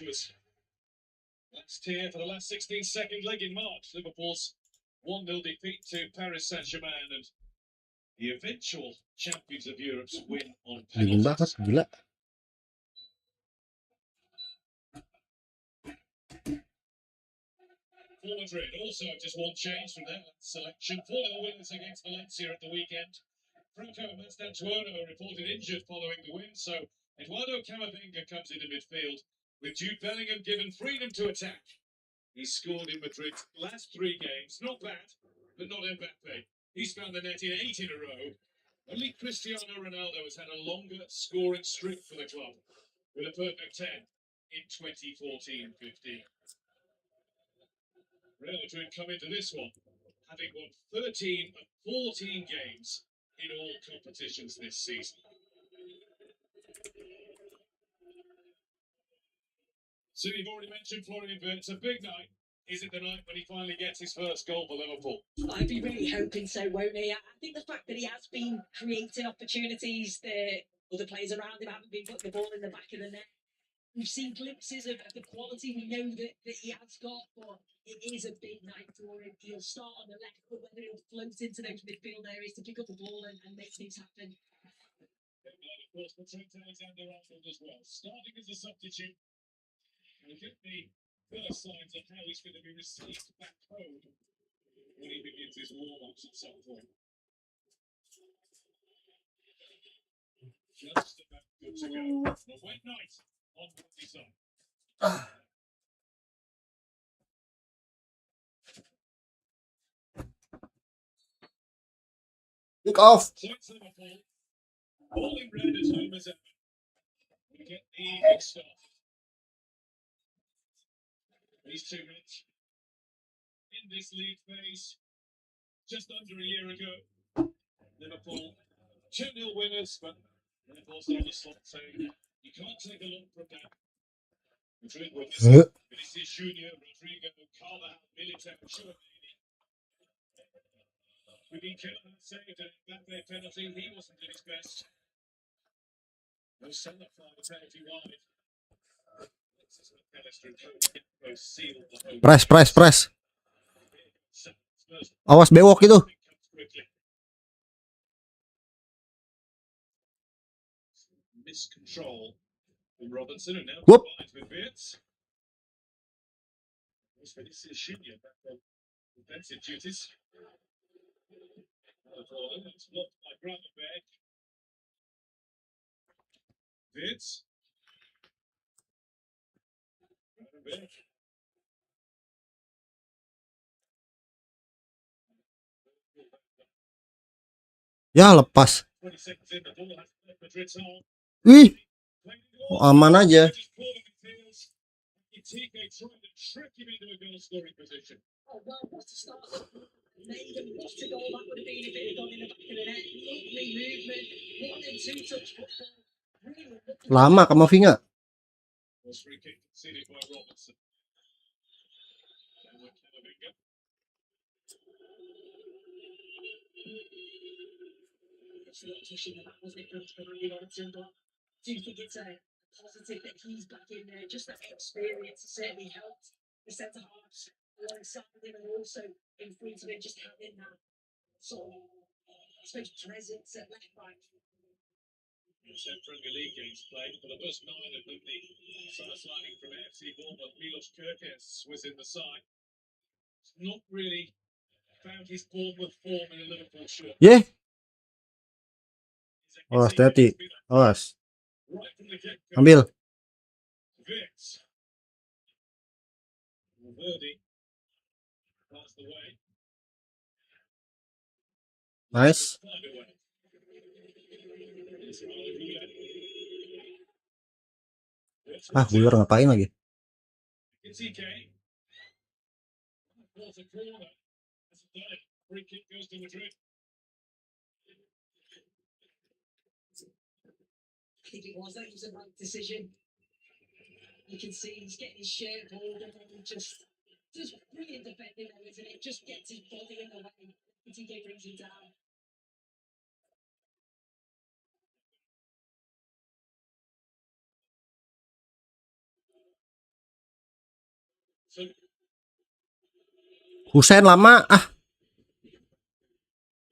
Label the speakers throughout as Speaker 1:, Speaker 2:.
Speaker 1: was last here for the last 16-second leg in March. Liverpool's 1-0 defeat to Paris Saint-Germain and the eventual champions of Europe's win on
Speaker 2: Dingin banget,
Speaker 1: penalties.
Speaker 2: gila.
Speaker 1: For Madrid, also just one change from their selection. 4-0 winners against Valencia at the weekend. Franco Mastantuono reported injured following the win, so Eduardo Camavinga comes into midfield, with Jude Bellingham given freedom to attack. He scored in Madrid's last 3 games. Not bad, but not Mbappe. He's found the net in 8 in a row. Only Cristiano Ronaldo has had a longer scoring streak for the club, with a perfect 10 in 2014-15. Real Madrid come into this one, having won 13 of 14 games in all competitions this season. So you've already mentioned Florian Wirtz, a big night. Is it the night when he finally gets his first goal for Liverpool?
Speaker 3: I'd be really hoping so, won't he? I think the fact that he has been creating opportunities that other players around him haven't been putting the ball in the back of the net. We've seen glimpses of the quality we know that he has got, but it is a big night for him. He'll start on the left, but whether he'll float into those midfield areas to pick up the ball and make things happen.
Speaker 1: And of course, for Trent Alexander-Arnold as well, starting as a substitute. We'll get the first signs of how he's going to be received back home when he begins his warm-ups at some point. Just about good to go. A wet night on Merseyside.
Speaker 2: Kick off.
Speaker 1: So it's Liverpool. All in red as home as ever. We get the evening start. These 2 minutes in this league phase, just under a year ago, Liverpool 2-0 winners, but Liverpool's on the slot saying you can't take a lot from that. Madrid were Vinicius Junior, Rodrigo, Carvajal, Militao, Chouameni. We need Kelleher saved that penalty. He wasn't at his best. No Salah fired the penalty wide.
Speaker 2: Press. Awas bewok itu.
Speaker 1: Miscontrol from Robinson and now
Speaker 2: Whoop.
Speaker 1: combines with Wirtz. This is Junior back on defensive duties. It's blocked by Gravenberg. Wirtz. Gravenberg.
Speaker 2: Ya lepas.
Speaker 1: 20 seconds in, the ball has left Madrid's arm.
Speaker 2: Wih, aman aja.
Speaker 1: Itike trying to trick him into a goal scoring position.
Speaker 3: Oh, well, what a start. Made him what a goal that would have been if it had gone in the back of the net. Lovely movement, 1 and 2 touch football. Really
Speaker 2: Lama Camavinga.
Speaker 1: Was free kick conceded by Robinson. Camavinga.
Speaker 3: It's not touching the back, wasn't it, from Andy Robertson, but do you think it's a positive that he's back in there? Just that experience has certainly helped the centre halves alongside him and also in front of him, just having that sort of, I suppose, presence at left back.
Speaker 1: It's their Premier League games played. For the first 9 of them, the side sliding from AFC Bournemouth, Milos Kerkez was in the side. He's not really found his Bournemouth form in a Liverpool shirt.
Speaker 2: Yeah. Awas, hati. Awas.
Speaker 1: Right from the get-go.
Speaker 2: Ambil.
Speaker 1: Wirtz. Verdi passed the way.
Speaker 2: Nice.
Speaker 1: Find a way.
Speaker 2: Buyur ngapain lagi?
Speaker 1: Itike. Ball's a corner. Hasn't done it. Free kick goes to Madrid.
Speaker 3: I think it was. That was a right decision. You can see he's getting his shirt pulled and then just brilliant defending, isn't it? Just gets his body in the way. Itike brings him down.
Speaker 2: Husein lama ah.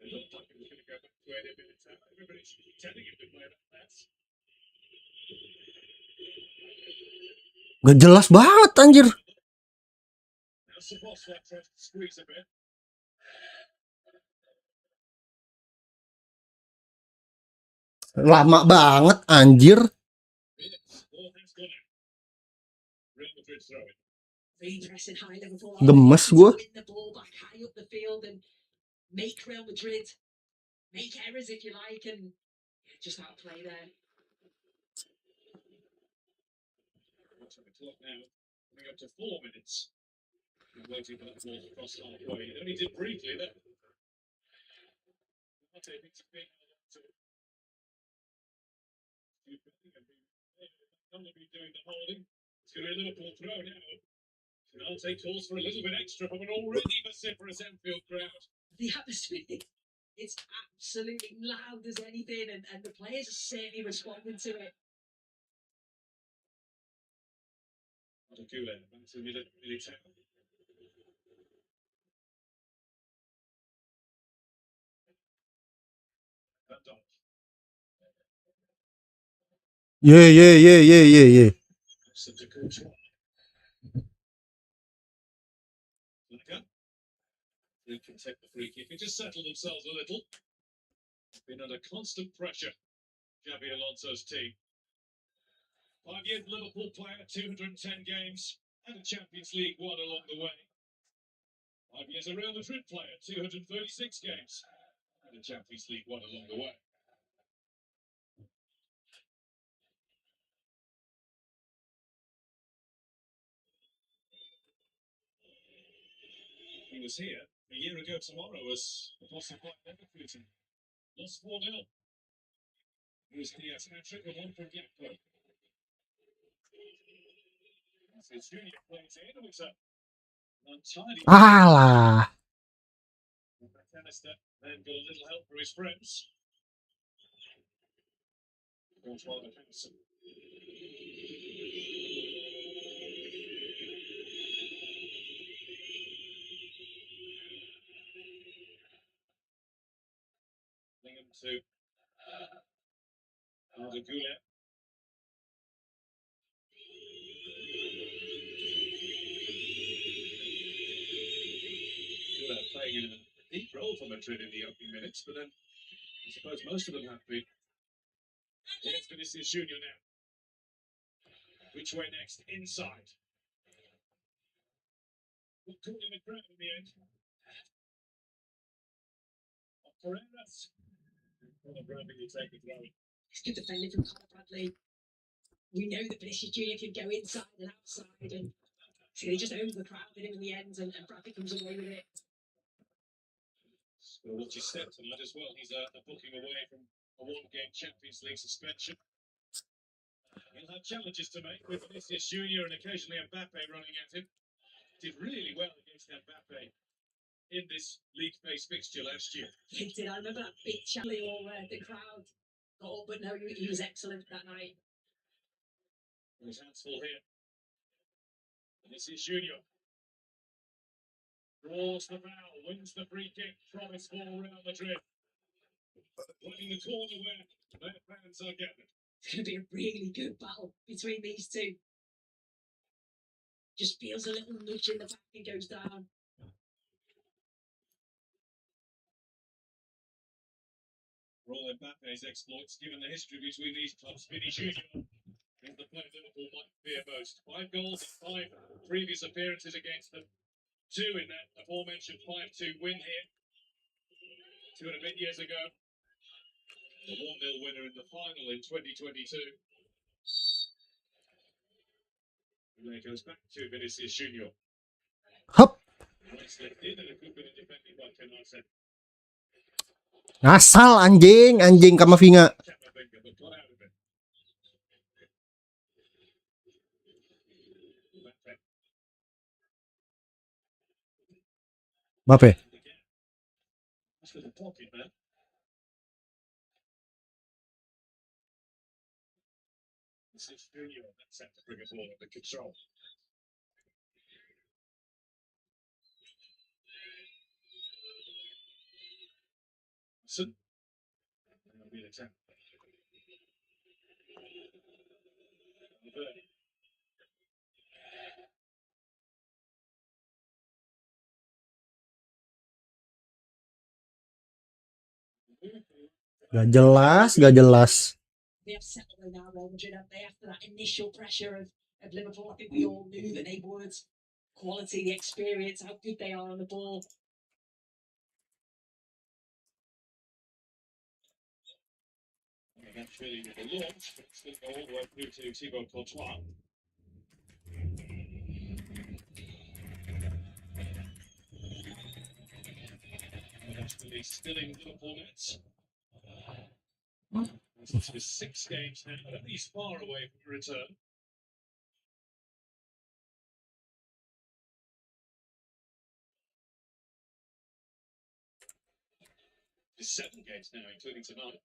Speaker 1: It looked like it was going to go back to 80 minutes. Everybody's telling him to play that pass.
Speaker 2: Gak jelas banget anjir.
Speaker 1: Now Sabosla tries to squeeze a bit.
Speaker 2: Lama banget anjir.
Speaker 1: Minutes. Ball has gone out. Real Madrid throw it.
Speaker 3: Really pressing high Liverpool.
Speaker 2: Gemes gue.
Speaker 3: Win the ball back high up the field and make Real Madrid make errors if you like, and just outplay there.
Speaker 1: Watching the clock now, coming up to 4 minutes. And waiting for that ball to cross halfway. It only did briefly there. Not able to be not be doing the holding. It's going to be a Liverpool throw now. And I'll take calls for a little bit extra from an already vociferous Anfield crowd.
Speaker 3: The atmosphere, it's absolutely loud as anything, and the players are certainly responding to it.
Speaker 1: Madrid back to Militao. Van Dijk.
Speaker 2: Yeah.
Speaker 1: To Courtois. Laka. They can take the free kick and just settle themselves a little. Been under constant pressure, Xabi Alonso's team. 5 years Liverpool player, 210 games, and a Champions League one along the way. 5 years a Real Madrid player, 236 games, and a Champions League one along the way. He was here a year ago tomorrow as the possible Leverkusen. Lost 4-0. Here's Diaz hat-trick and one from Gakpo. His junior plays in with a untidy
Speaker 2: Alah.
Speaker 1: McAllister, then got a little help from his friends. Courtois and Henderson. Lingham to Arda Güler. Güler playing in a deep role for Madrid in the opening minutes, but then I suppose most of them have been. Here's Vinicius Junior now. Which way next? Inside. What caught him in the ground in the end? Pereira's. Well, Bradley will take the throw.
Speaker 3: It's good defending from Conor Bradley. We know that Vinicius Junior can go inside and outside, and so he just overcrowded him in the end, and Bradley comes away with it.
Speaker 1: Well, watch his step tonight as well. He's a booking away from a one-game Champions League suspension. He'll have challenges to make with Vinicius Junior and occasionally Mbappe running at him. Did really well against Mbappe in this league phase fixture last year.
Speaker 3: He did. I remember that big chally all the crowd got up, but no, he was excellent that night.
Speaker 1: His hands full here. Vinicius Junior draws the foul, wins the free kick, promise for Real Madrid. Running the corner where their fans are gathered.
Speaker 3: It's going to be a really good battle between these two. Just feels a little nudge in the back and goes down.
Speaker 1: For all Mbappe's exploits, given the history between these clubs, Vinny Junior is the player Liverpool might fear most. 5 goals in 5 previous appearances against them. 2 in that aforementioned 5-2 win here 2 and a bit years ago. The 1-0 winner in the final in 2022. And then it goes back to Vinicius Junior.
Speaker 2: Hup.
Speaker 1: Right slipped in and a good bit of defending by Canarse.
Speaker 2: Ngasal anjing Kamavinga.
Speaker 1: Camavinga, but got out of it.
Speaker 2: Mbappe.
Speaker 1: That's for the pocket, man. This is Junior. That's set to bring a ball under control. Robertson. That'll be an attack. Verdi.
Speaker 2: Gak jelas, gak jelas.
Speaker 3: They have settled in now, Real Madrid, haven't they? After that initial pressure of Liverpool, I think we all knew that they would. Quality, the experience, how good they are on the ball.
Speaker 1: Eventually with the launch, but still go all the way through to Thibaut Courtois. Eventually stilling Liverpool nets. This is 6 games now, but he's far away from a return. It's 7 games now, including tonight.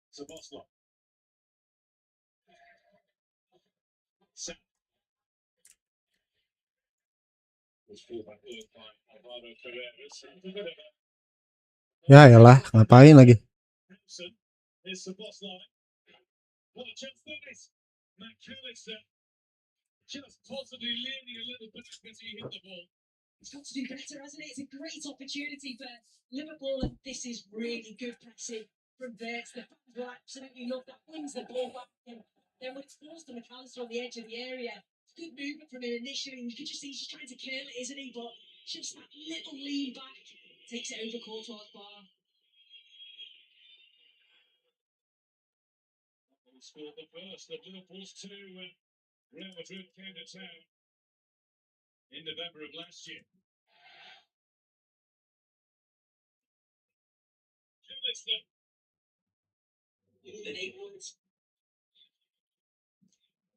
Speaker 1: It's a boss lock. Was fullback work by Alvaro Carreras.
Speaker 2: Ya elah, ngapain lagi?
Speaker 1: Hampson is the boss line. What a chance that is. McAllister just possibly leaning a little back as he hit the ball.
Speaker 3: It's got to do better, hasn't it? It's a great opportunity for Liverpool, and this is really good pressing from Verts. The fans will absolutely love that. Wins the ball back, and then when it's forced to McAllister on the edge of the area, it's good movement from him initially. You can just see he's just trying to curl it, isn't he? But just that little lean back takes it over Courtois' bar.
Speaker 1: He scored the first of Liverpool's 2 when Real Madrid came to town in November of last year.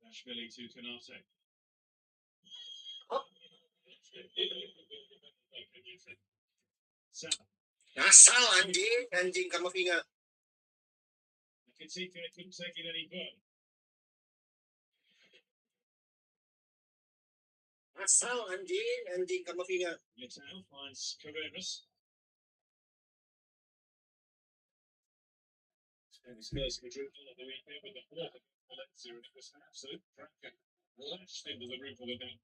Speaker 1: Ashvili to Canate.
Speaker 2: Asal anjing Kamavinga.
Speaker 1: Kitike couldn't take it any further.
Speaker 2: Asal anjing Kamavinga.
Speaker 1: Yatao finds Carreras. And his first Madrid goal of the weekend with the 4th of Valencia, and it was an absolute cracker. Lashed into the roof of the net.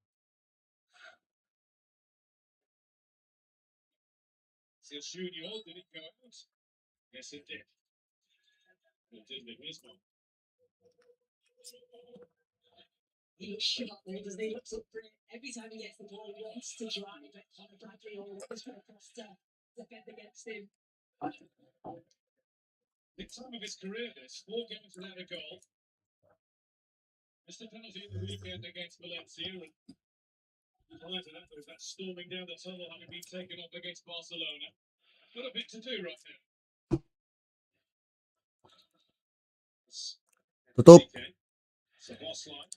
Speaker 1: Silshudio, did it go out? Yes, it did. It did with his one.
Speaker 3: He looks sharp there, doesn't he? Looks up for it. Every time he gets the ball, he wants to drive it. Conor Bradley always across to defend against him.
Speaker 1: The time of his career, this 4 games without a goal. Missed a penalty in the weekend against Valencia, and prior to that, there was that storming down the tunnel having been taken off against Barcelona. Got a bit to do right now.
Speaker 2: Tutup.
Speaker 1: It's a boss line.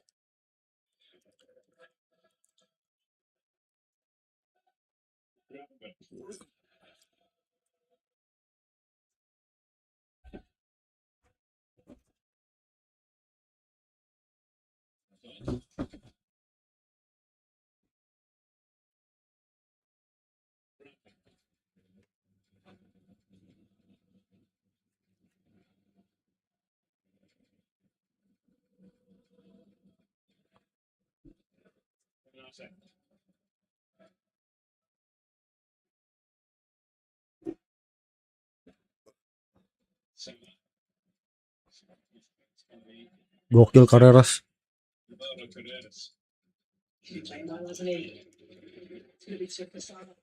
Speaker 2: Gokil Carreras.
Speaker 3: He's playing well, hasn't he? It's going to be tough for Salah.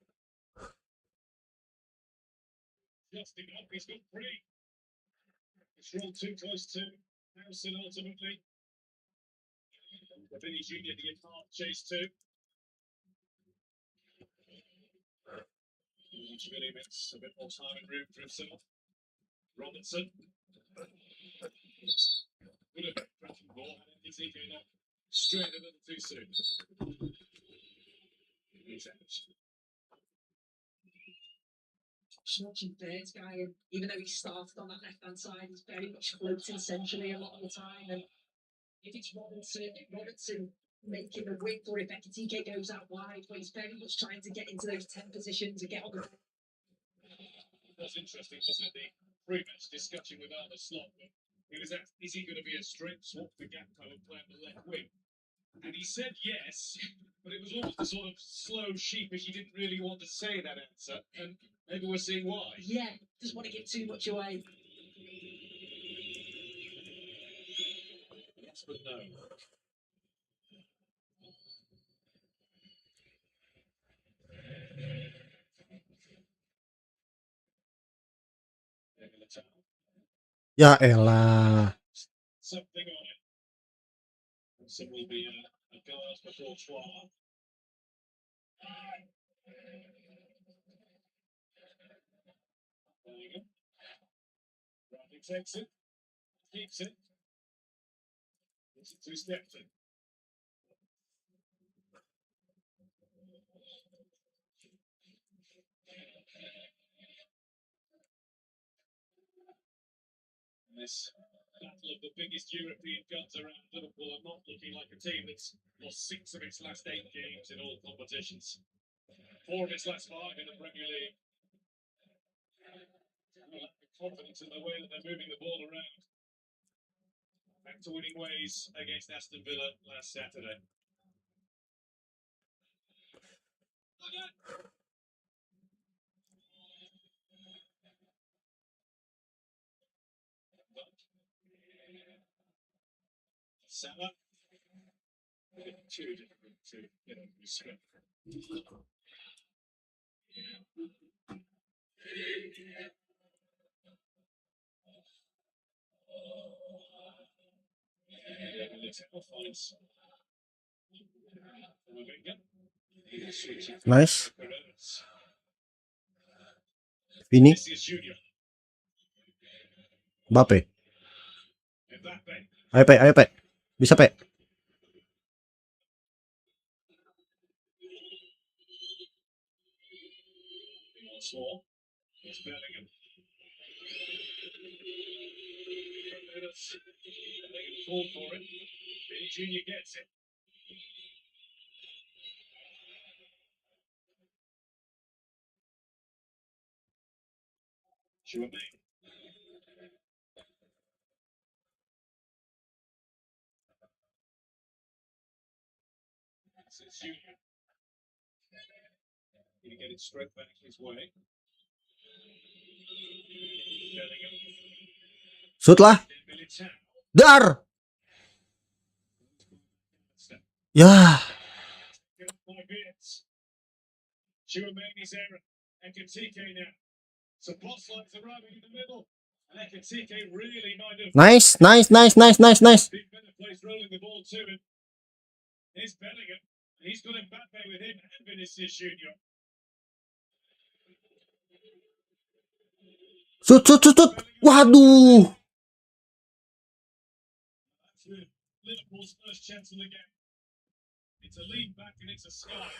Speaker 1: Just enough, he's got 3. It's rolled too close to Harrison ultimately. Vinny Jr. the can't chase 2. Each really makes a bit more time and room for himself. Robertson. Good at cracking ball. He's getting up straight a little too soon. He's out.
Speaker 3: just watching Bird's guy, and even though he started on that left hand side, he's very much floating centrally a lot of the time. And if it's Robertson making the width, or if Ekitike goes out wide, but he's very much trying to get into those 10 positions and get on the ball.
Speaker 1: That's interesting, wasn't it? The pre-match discussion with Arne Slot. He was asked, is he going to be a straight swap for Gakpo and play on the left wing? And he said yes, but it was almost a sort of slow sheepish. He didn't really want to say that answer, and maybe we're seeing why.
Speaker 3: Yeah, doesn't want to give too much away.
Speaker 1: Yes, but no.
Speaker 2: Ya elah.
Speaker 1: Something on it. So will be a guard before trial. There you go. Bradley takes it, keeps it. It's a two-step thing. This battle of the biggest European guns around Liverpool are not looking like a team that's lost 6 of its last 8 games in all competitions. 4 of its last 5 in the Premier League. The confidence in the way that they're moving the ball around. Back to winning ways against Aston Villa last Saturday. Salah. Too difficult to respect.
Speaker 2: Nice. Vini. Mbappe. Ayo Pe, ayo Pe. Bisa Pe.
Speaker 1: Junior gets it. Chouameni. This is Junior. Going to get it straight back his way. Bellingham.
Speaker 2: Shoot lah.
Speaker 1: Militao.
Speaker 2: Dar. Ya.
Speaker 1: Get up 5 minutes. Chouameni's error. And Ekitike now. So Boslag's arriving in the middle. And Ekitike really might have
Speaker 2: Nice.
Speaker 1: been better placed rolling the ball to him. Here's Bellingham. He's got Mbappe with him and Vinicius Junior.
Speaker 2: Shoot. Waduh.
Speaker 1: That's Liverpool's first chance of the game. It's a lead back and it's a sky.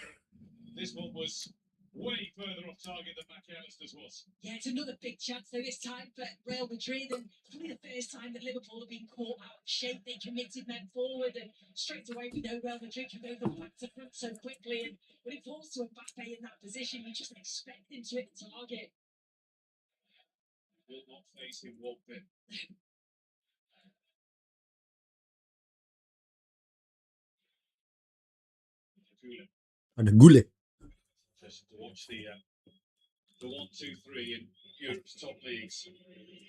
Speaker 1: This one was way further off target than McAllister's was.
Speaker 3: Yeah, it's another big chance though this time for Real Madrid, and it's probably the first time that Liverpool have been caught out of shape. They committed men forward, and straight away we know Real Madrid can go from back to front so quickly. And when it falls to Mbappe in that position, you just expect him to hit the target.
Speaker 1: Will not face him one bit.
Speaker 2: Ada Gule.
Speaker 1: Just to watch the 1-2-3 in Europe's top leagues.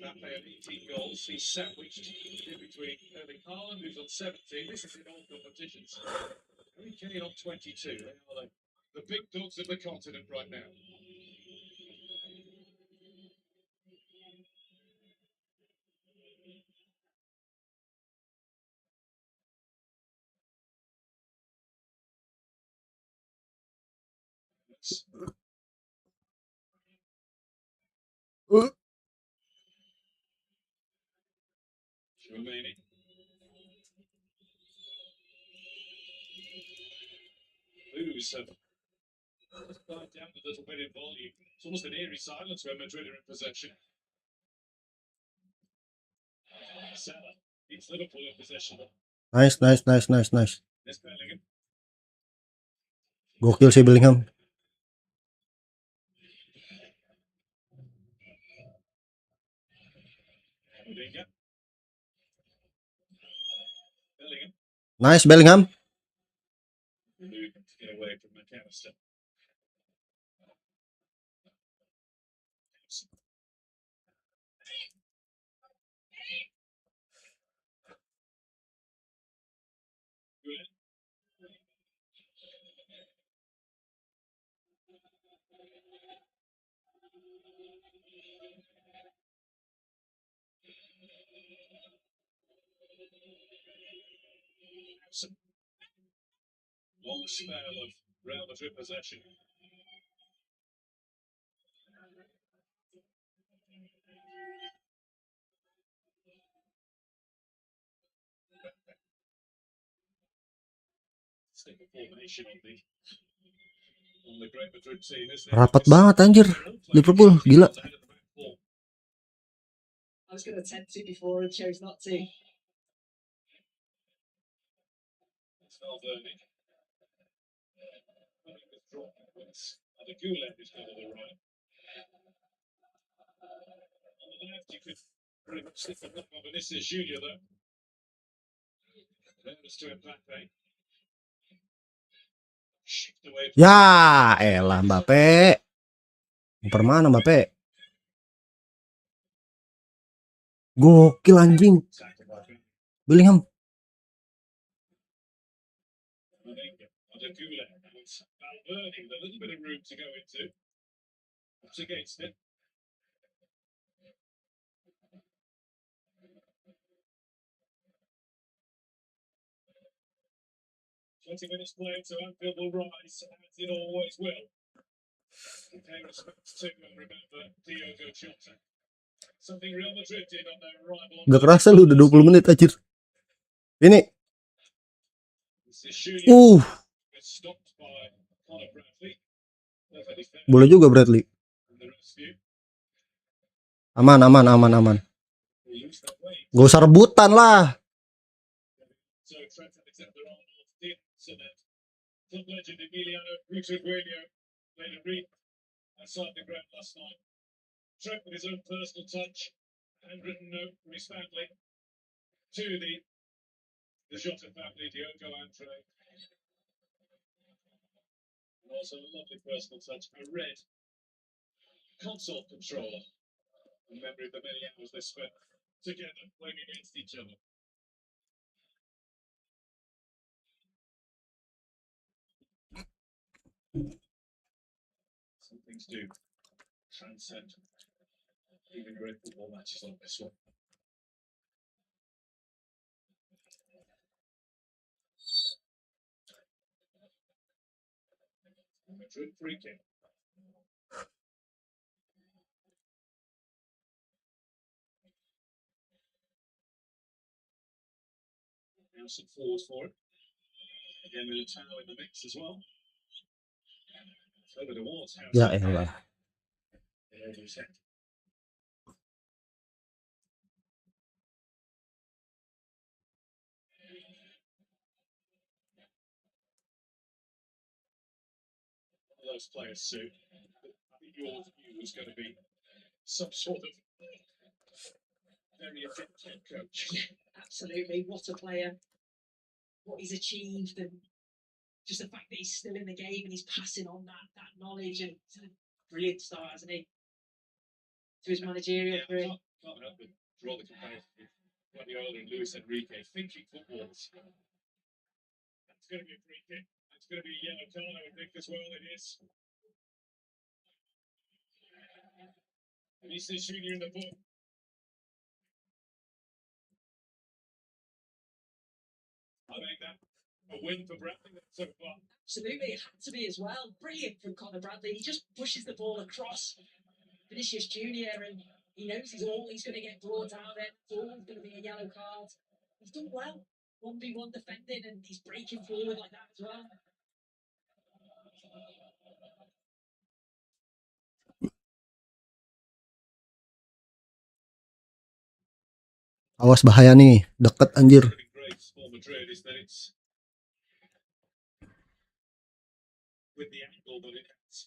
Speaker 1: Mbappe on 18 goals. He's sandwiched in between Erling Haaland, who's on 17. This is in all competitions. Harry Kane on 22. They are the big dogs of the continent right now. Chouameni. Who's Just died down a little bit in volume. It's almost an eerie silence when Madrid are in possession. Salah keeps Liverpool in possession.
Speaker 2: Nice, nice, nice, nice, nice.
Speaker 1: There's Bellingham.
Speaker 2: Gokil sih Bellingham.
Speaker 1: Camavinga. Bellingham.
Speaker 2: Nice Bellingham.
Speaker 1: Moving to get away from McAllister. Good. Long spell of Real Madrid possession. Stick of formation on the Great Madrid team, isn't it?
Speaker 2: Rapat banget anjir. Liverpool gila.
Speaker 3: I was going to attempt to before and chose not to.
Speaker 1: It's Valverde. The Gulen is going to the right. On the left, you could pretty much stick the block on Vinicius Junior though. There's to Mbappe. Shift away from
Speaker 2: Ya elah Mbappe. Per mana Mbappe? Gokil anjing. Bellingham.
Speaker 1: the Gulen. It's Valverde with a little bit of room to go into. Up against it. 20 minutes played, so Anfield will rise, as it always will. Pay respects to and remember Diogo Jota. Something Real Madrid did on their arrival.
Speaker 2: Gak kerasa lu udah 20 menit anjir. Ini.
Speaker 1: Stopped by Conor Bradley.
Speaker 2: Boleh juga Bradley. Aman, aman, aman, aman. Gak usah rebutan lah.
Speaker 1: Club legend Emiliano Butragueño made a read outside the ground last night. Trent with his own personal touch, handwritten note from his family to the Jota family, Diogo Andre. Also a lovely personal touch, a red console controller in memory of the many hours they spent together playing against each other. Some things do transcend even great football matches like this one. Madrid free kick. Now some forwards for it. Again, Militao in the mix as well. Over towards House.
Speaker 2: Ya elah.
Speaker 1: Those players soon. I think your view was going to be some sort of very adept head coach.
Speaker 3: Absolutely, what a player! What he's achieved, and just the fact that he's still in the game and he's passing on that knowledge, and he's a brilliant start, hasn't he? To his managerial career.
Speaker 1: Can't help but draw the comparison with Guardiola and Luis Enrique thinking footballs. That's going to be a free kick. It's going to be a yellow card, I would think, as well. It is. Vinicius Junior in the book. I think that a win for Bradley so far.
Speaker 3: Absolutely, it had to be as well. Brilliant from Conor Bradley. He just pushes the ball across Vinicius Junior, and he knows he's going to get brought out there. It's always going to be a yellow card. He's done well. 1v1 defending, and he's breaking forward like that as well.
Speaker 2: Awas bahaya nih. Deket anjir.
Speaker 1: Really great for Madrid is that it's with the angle that it has.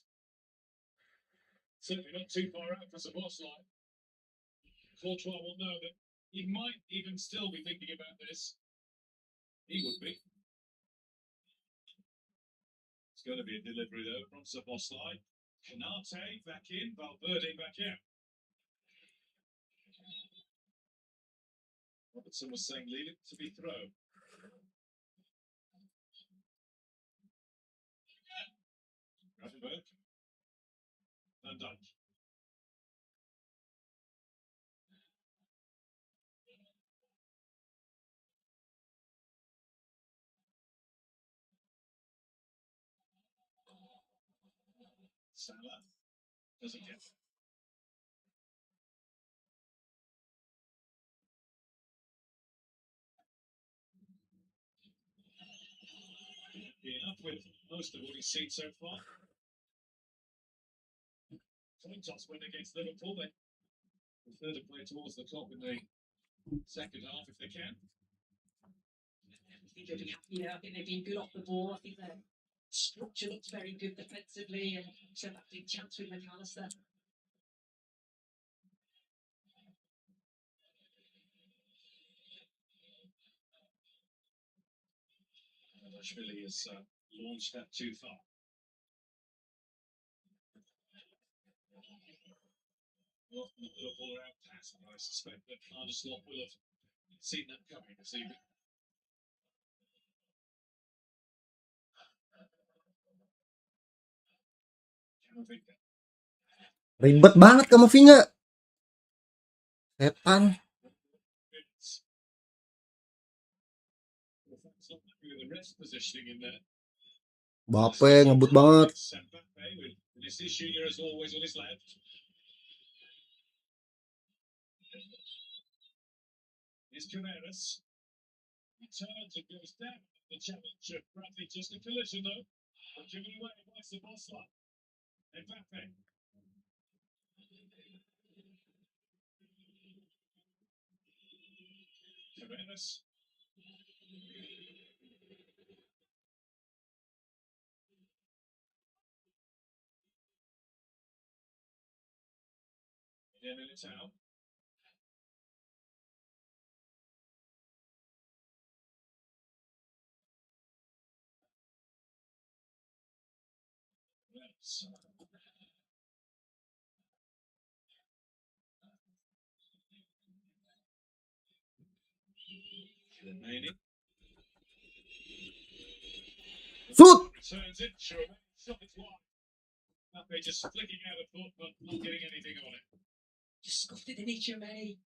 Speaker 1: Certainly not too far out for Szoboszlai. Courtois will know that he might even still be thinking about this. He would be. It's going to be a delivery though from Szoboszlai. Canate back in, Valverde back out. Robertson was saying leave it to be thrown. Gravenberg. Van Dijk. Salah doesn't get enough with most of what he's seen so far. Coin toss win against Liverpool. They prefer to play towards the top in the second half if they can.
Speaker 3: I think they'll be happy now. I think they've been good off the ball. I think their structure looks very good defensively, and so that big chance with McAllister.
Speaker 1: Really has launched that too far. Well, Liverpool are out past, but I suspect that Arne Slot will have seen that coming this evening. Camavinga.
Speaker 2: Ribet banget Kamavinga. Setan.
Speaker 1: It's not happy with the rest positioning in there.
Speaker 2: Bape ngebut banget.
Speaker 1: Mbappe with this issue here as always on his left. Here's Carreras. He turns and goes down. The challenge of Bradley, just a collision though. But given away by Szoboszlai. Mbappe. Carreras. Militao. Remaining.
Speaker 2: Shoot.
Speaker 1: Returns it. Sure. Shot it wide. Mbappe just flicking out a foot, but not getting anything on it.
Speaker 3: Just scuffed it in each May.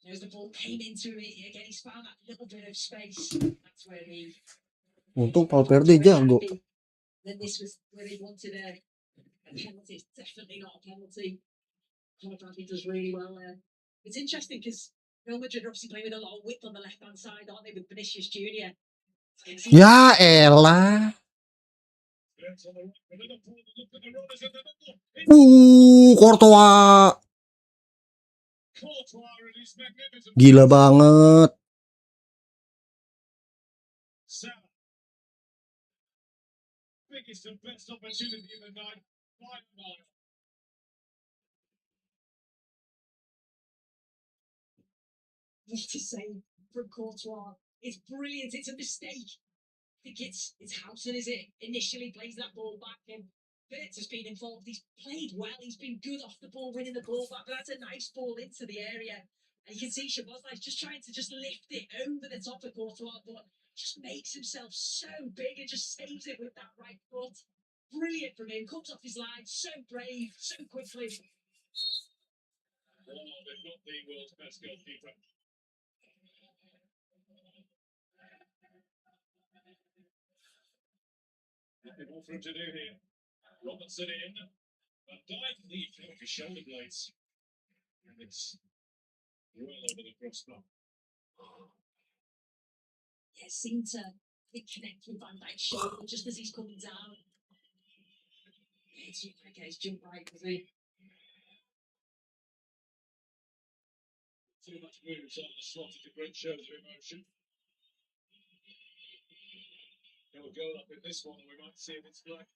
Speaker 3: As the ball came into it again, he's found that little bit of space. That's where he.
Speaker 2: Untung Valverde jago.
Speaker 3: Then this was where he wanted a penalty. It's definitely not a penalty. Conor Bradley does really well there. It's interesting because Real Madrid are obviously playing with a lot of width on the left hand side, aren't they, with Vinicius Junior?
Speaker 2: Ya elah. Courtois. Gila banget.
Speaker 1: Biggest and best opportunity of the night.
Speaker 3: What to say from Courtois? It's brilliant. It's a mistake. I think it's Houghton, is it? Initially plays that ball back, and Wirtz has been involved. He's played well. He's been good off the ball, winning the ball back. But that's a nice ball into the area. And you can see Szoboszlai's just trying to just lift it over the top of Courtois, but just makes himself so big and just saves it with that right foot. Brilliant from him. Comes off his line. So brave, so quickly.
Speaker 1: Oh, they've got the world's best goalkeeper. Nothing more for him to do here. Robertson in. Van Dijk leaves with his shoulder blades. And it's well over the crossbar.
Speaker 3: Yeah, seemed to connect with Van Dijk's shoulder just as he's coming down. It's okay, he's jumped right, was he?
Speaker 1: too much moves on the slot into great shows of emotion. There will go up in this one, and we might see if it's black.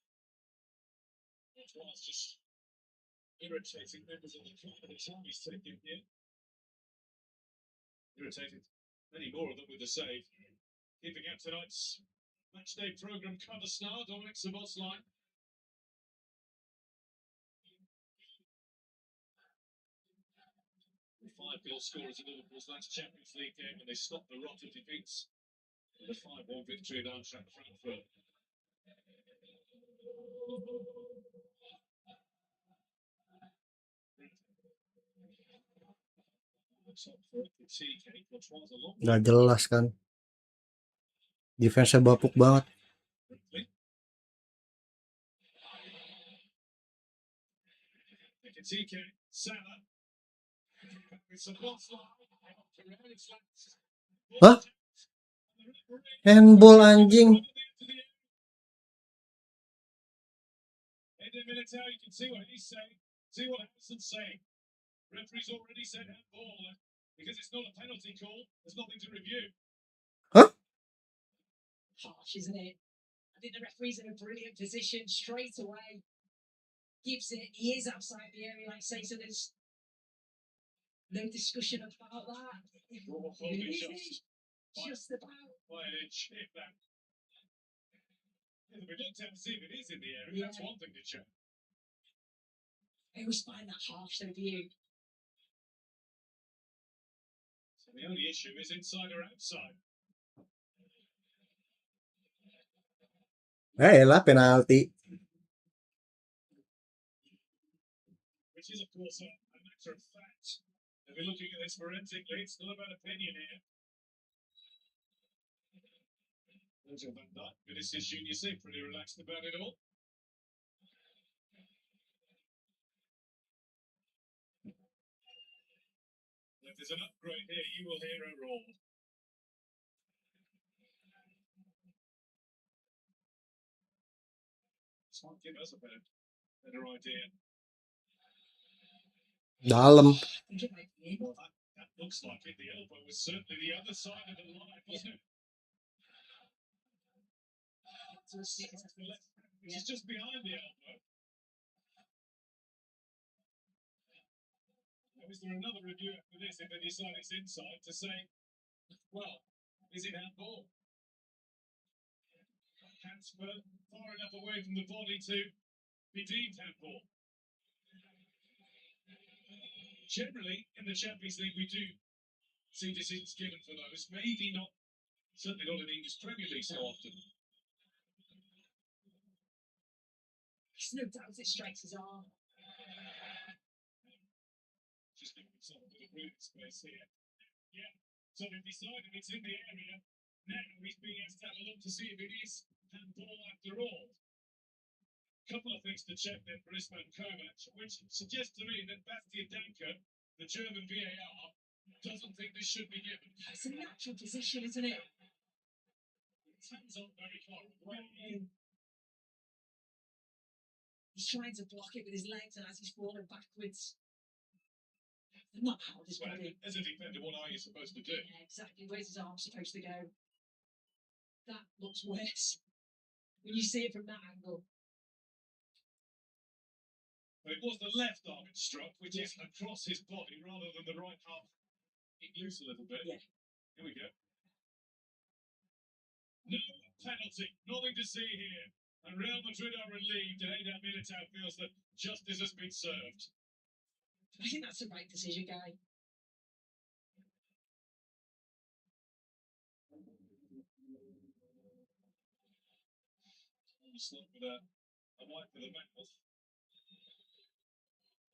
Speaker 1: It was just irritating members of the club at the time he's taken here. Irritated many more of them with the save. Keeping out tonight's matchday programme cover star, Dominic Szoboszlai. The 5-goal scorers in Liverpool's last Champions League game, and they stopped the rot of defeats with a 5-1 victory at Eintracht Frankfurt.
Speaker 2: Gak jelas kan. Defense-nya bapuk banget. Hah? Handball anjing.
Speaker 1: You can see what he's saying. See what Harrison's saying. Referee's already said handball because it's not a penalty call. There's nothing to review.
Speaker 2: Huh?
Speaker 3: Harsh, isn't it? I think the referee's in a brilliant position straight away. Gives it. He is outside the area, like I say, so there's no discussion about that. Just about.
Speaker 1: By an inch, if that. We looked at to see if it is in the area. Yeah. That's one thing to check.
Speaker 3: I always find that harsh, though, do you?
Speaker 1: So the only issue is inside or outside.
Speaker 2: Lah penalti.
Speaker 1: Which is, of course, a matter of fact. If we're looking at this forensically, it's not about opinion here. Virgil van Dijk, Vinicius Junior seem pretty relaxed about it all. If there's an upgrade here, you will hear a roar. This might give us a better idea.
Speaker 2: Dalam.
Speaker 1: Well, that looks like it. The elbow was certainly the other side of the line, wasn't it? Which is just behind the elbow. Now, is there another review after this if they decide it's inside to say, well, is it handball? Hands far enough away from the body to be deemed handball. Generally, in the Champions League, we do see decisions given for those. Maybe not, certainly not in the English Premier League so often.
Speaker 3: There's no doubt it strikes his arm.
Speaker 1: Just give himself a bit of breathing space here. Yeah, so they've decided it's in the area. Now he's being asked to have a look to see if it is handball after all. A couple of things to check then for Ismail Kovac, which suggests to me that Bastian Danker, the German VAR, doesn't think this should be given.
Speaker 3: It's a natural position, isn't it?
Speaker 1: His hands aren't very far away.
Speaker 3: He's trying to block it with his legs, and as he's falling backwards, they're not held his body.
Speaker 1: As a defender, what are you supposed to do?
Speaker 3: Yeah, exactly. Where's his arm supposed to go? That looks worse when you see it from that angle.
Speaker 1: But it was the left arm it struck, which is across his body rather than the right half. It loose a little bit.
Speaker 3: Yeah.
Speaker 1: Here we go. No penalty. Nothing to see here. And Real Madrid are relieved, and Eder Militao feels that justice has been served.
Speaker 3: I think that's the right decision, Guy.
Speaker 1: Almost with a wipe for the mouth.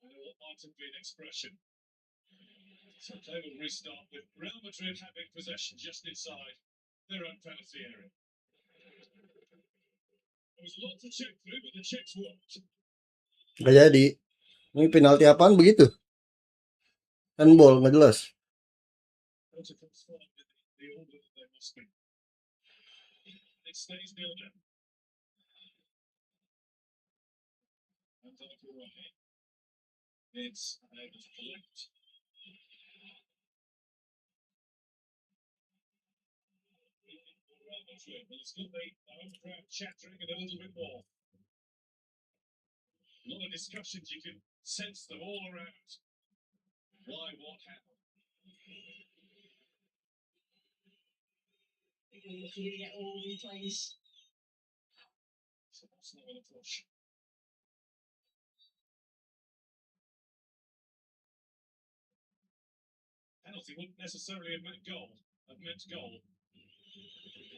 Speaker 1: I know what might have been expression. So play will restart with Real Madrid having possession just inside their own penalty area. There was a lot to check through, but the checks worked.
Speaker 2: Gak jadi. Ini penalti apaan begitu? Handball, nggak jelas.
Speaker 1: It stays nil down. It's unable to collect. Well, it's got the home crowd chattering it a little bit more. A lot of discussions, you can sense them all around. Why, what happened?
Speaker 3: You're feeling it all in place.
Speaker 1: So that's not going to push. Penalty wouldn't necessarily have meant goal.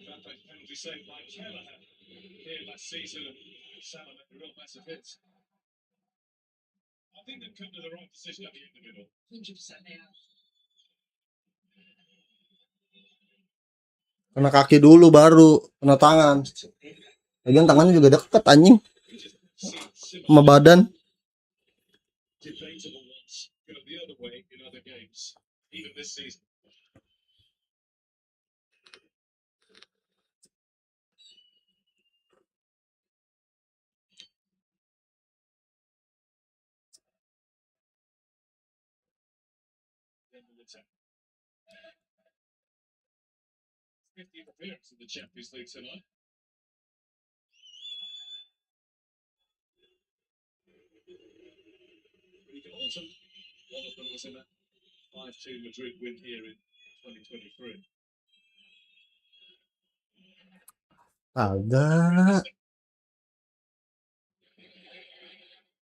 Speaker 1: That penalty saved by Kelleher here last season, and Salah made a real mess of his. I think they've come to the right decision at the end of it all.
Speaker 3: 100% they are.
Speaker 2: Kena kaki dulu baru kena tangan. Lagian tangannya juga deket anjing sama badan.
Speaker 1: Debatable ones go the other way in other games, even this season. Then we'll attack. 50th appearance in the Champions League tonight. Pretty good autumn. One of them was in that 5-2 Madrid win here in 2023.
Speaker 2: Agak.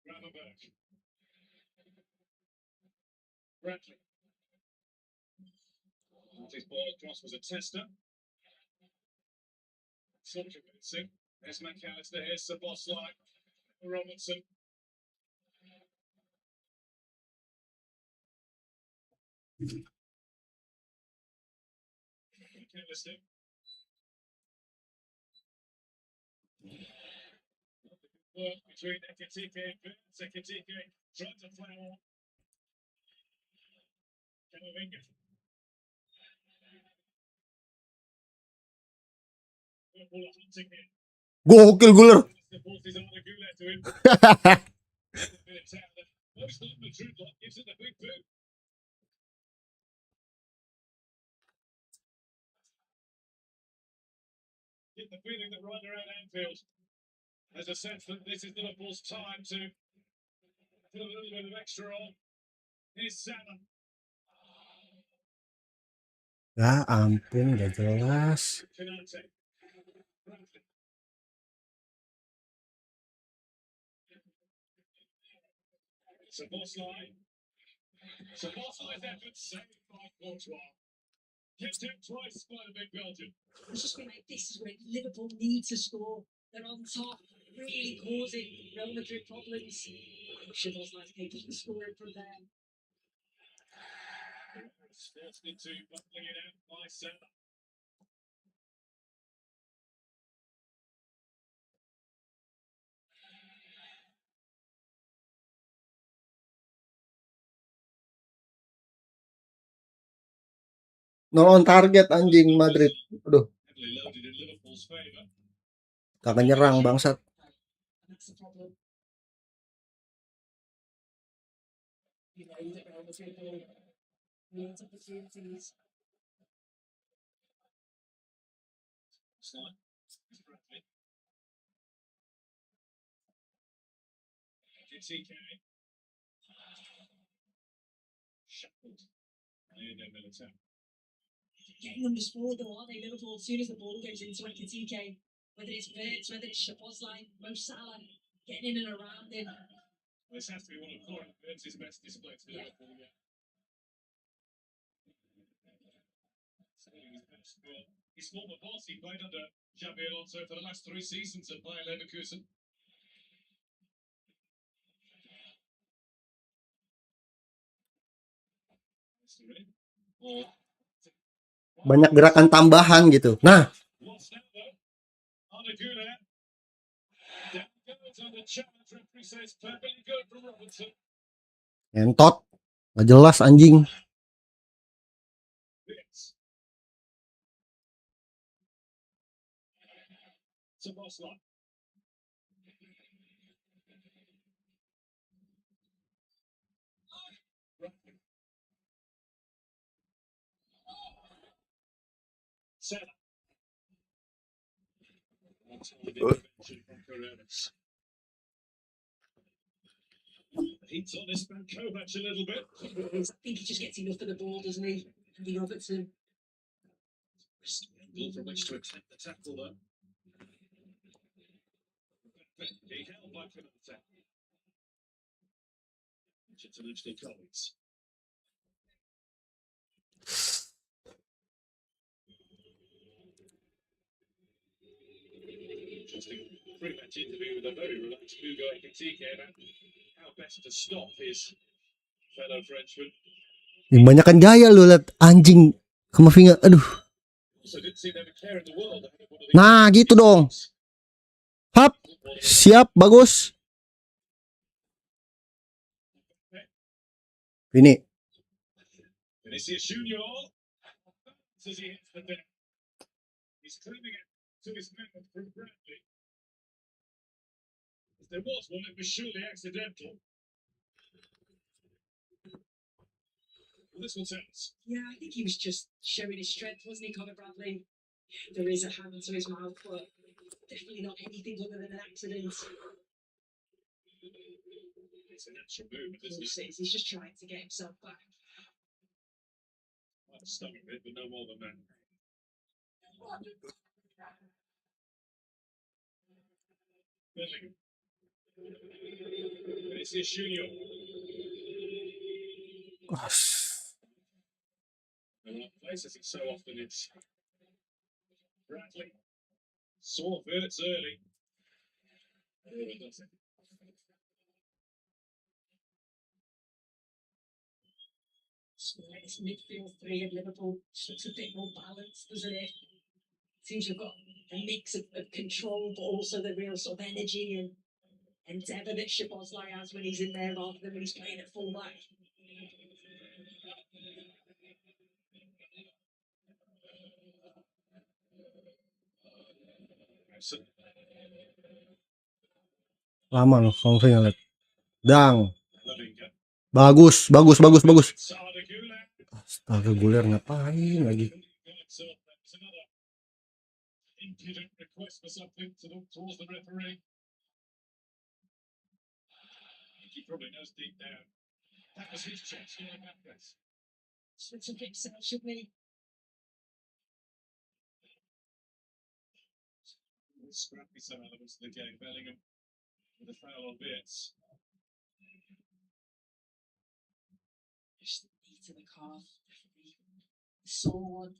Speaker 1: Gravenberch. Bradley. His ball across was a tester. So convincing. There's McAllister, here's Szoboszlai, Robertson. McAllister. Work between Ekitike and Burns. Ekitike tried to play on. Camavinga. Liverpool are hunting him.
Speaker 2: Gokil Guler.
Speaker 1: Supporters on the Goulet to him. Most of Madrid lot gives it the big boot. Get the feeling that right around Anfield, there's a sense that this is Liverpool's time to put a little bit of extra on. Here's Salah.
Speaker 2: Ya ampun, gak jelas.
Speaker 1: Canate. Bradley. Szoboszlai. Szoboszlai's effort saved by Courtois. Kept him twice by the big Belgian.
Speaker 3: It's just been like, this is where Liverpool need to score. They're on top, really causing Real Madrid problems. Szoboszlai's capable of scoring from there.
Speaker 1: Forced into buckling it out by Salah.
Speaker 2: Nol on target anjing Madrid. Aduh,
Speaker 1: Heavily loaded in Liverpool's favour.
Speaker 2: kagak nyerang bangsat.
Speaker 3: That's the problem. You know that Real Madrid will need opportunities.
Speaker 1: Slide. Bradley. TK. Shuffled. And then Militao.
Speaker 3: Getting them to score though, aren't they? Liverpool, as soon as the ball goes into Ekitike, whether it's Verts, whether it's Szoboszlai, Mo Salah, getting in and around him.
Speaker 1: Well, this has to be one of Florian Wirtz's best displays for Liverpool. Yeah. His former boss, he played under Xabi Alonso for the last 3 seasons at Bayer Leverkusen.
Speaker 2: Banyak gerakan tambahan gitu. Nah, entot. Gak jelas anjing.
Speaker 1: Intervention from Carreras. Heats on this man Kovac a little bit.
Speaker 3: I think he just gets enough of the ball, doesn't he? Handing over to
Speaker 1: Risky angle from which to attempt the tackle though. He held back for the attack. International colleagues. Interesting pre-match interview with a very relaxed Hugo Ekitike about how best to stop his fellow Frenchman.
Speaker 2: Yang banyakan gaya lu liat anjing Kamavinga. Aduh.
Speaker 1: Also didn't seem to have a care in the world. One of the
Speaker 2: Nah, gitu dong. Hap. Siap, bagus. Ini.
Speaker 1: Vinicius Junior. As he hits the deck. He's claiming it to his man from Bradley. If there was one, it was surely accidental. Well, this one tells.
Speaker 3: yeah, I think he was just showing his strength, wasn't he, Conor Bradley? There is a hand to his mouth, but definitely not anything other than an accident.
Speaker 1: It's a natural movement, isn't it?
Speaker 3: He's just trying to get himself back.
Speaker 1: Might stung a bit, but no more than that. Bellingham. Vinicius Junior. The right place, as it so often is. Bradley. Saw Verts early. Oh, it does it.
Speaker 3: This midfield three of Liverpool just looks a bit more balanced, doesn't it? Seems to have got a mix of control, but also the real sort of energy and endeavour that Szoboszlai has when he's in there rather than when he's playing at full back.
Speaker 2: Lama loh Kamavinga liat. Dang.
Speaker 1: Bellingham.
Speaker 2: Bagus, bagus, bagus, bagus.
Speaker 1: Sarda Güler.
Speaker 2: Astaga, Guler ngapain lagi?
Speaker 1: So that was another impudent request for something to look towards the referee. He probably knows deep down. That was his chance to make that press.
Speaker 3: Switch up himself, shouldn't he?
Speaker 1: Scrappy some elements of the game. Bellingham with a foul on Verts.
Speaker 3: Just the knee to the calf, definitely. Sore one.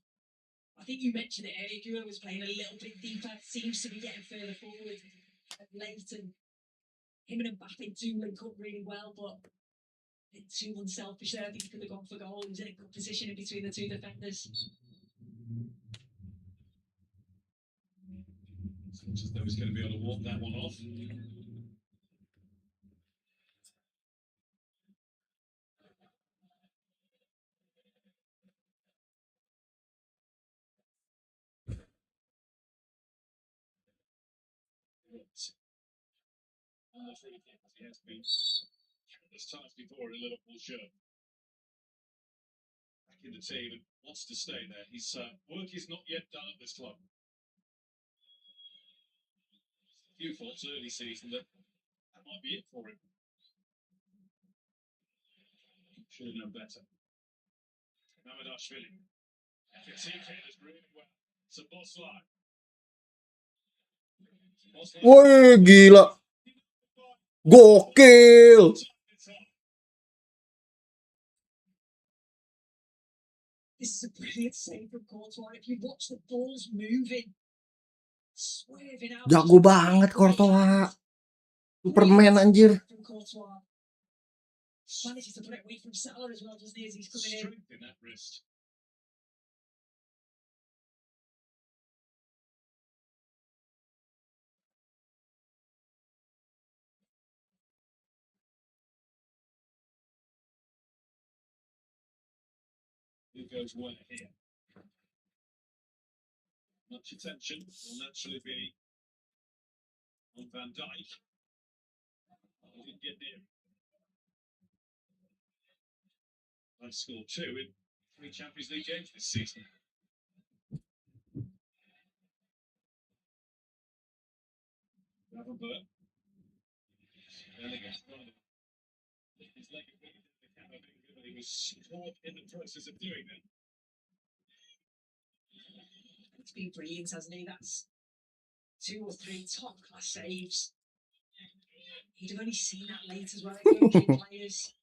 Speaker 3: I think you mentioned it earlier. Güler was playing a little bit deeper. Seems to be getting further forward of late, and him and Mbappe do link up really well, but a bit too unselfish there. I think he could have gone for goal. He was in a good position in between the two defenders.
Speaker 1: Looks as though he's going to be able to walk that one off. He has been countless times before in a Liverpool shirt. Back in the team and wants to stay there. His work is not yet done at this club. A few faults early season that might be it for him. Should have known better. Mamadashvili. Ekitike is really well. Szoboszlai.
Speaker 2: Woi, gila. Gokil.
Speaker 3: This is a brilliant save from Courtois. If you watch the balls moving, swerving out.
Speaker 2: Jago banget Courtois. Superman anjir.
Speaker 3: From Courtois. Manages to put it away from Salah as well, doesn't he, as he's coming in.
Speaker 1: Strength in that wrist. Who goes where here? Much attention will naturally be on Van Dijk. He didn't get near. I've scored 2 in 3 Champions League games this season. Bellingham. Bellingham's trying to his leg is really the Camavinga, but he was caught in the process of doing that.
Speaker 3: It's been brilliant, hasn't he? That's 2 or 3 top class saves. He'd have only seen that late as well, coaching players.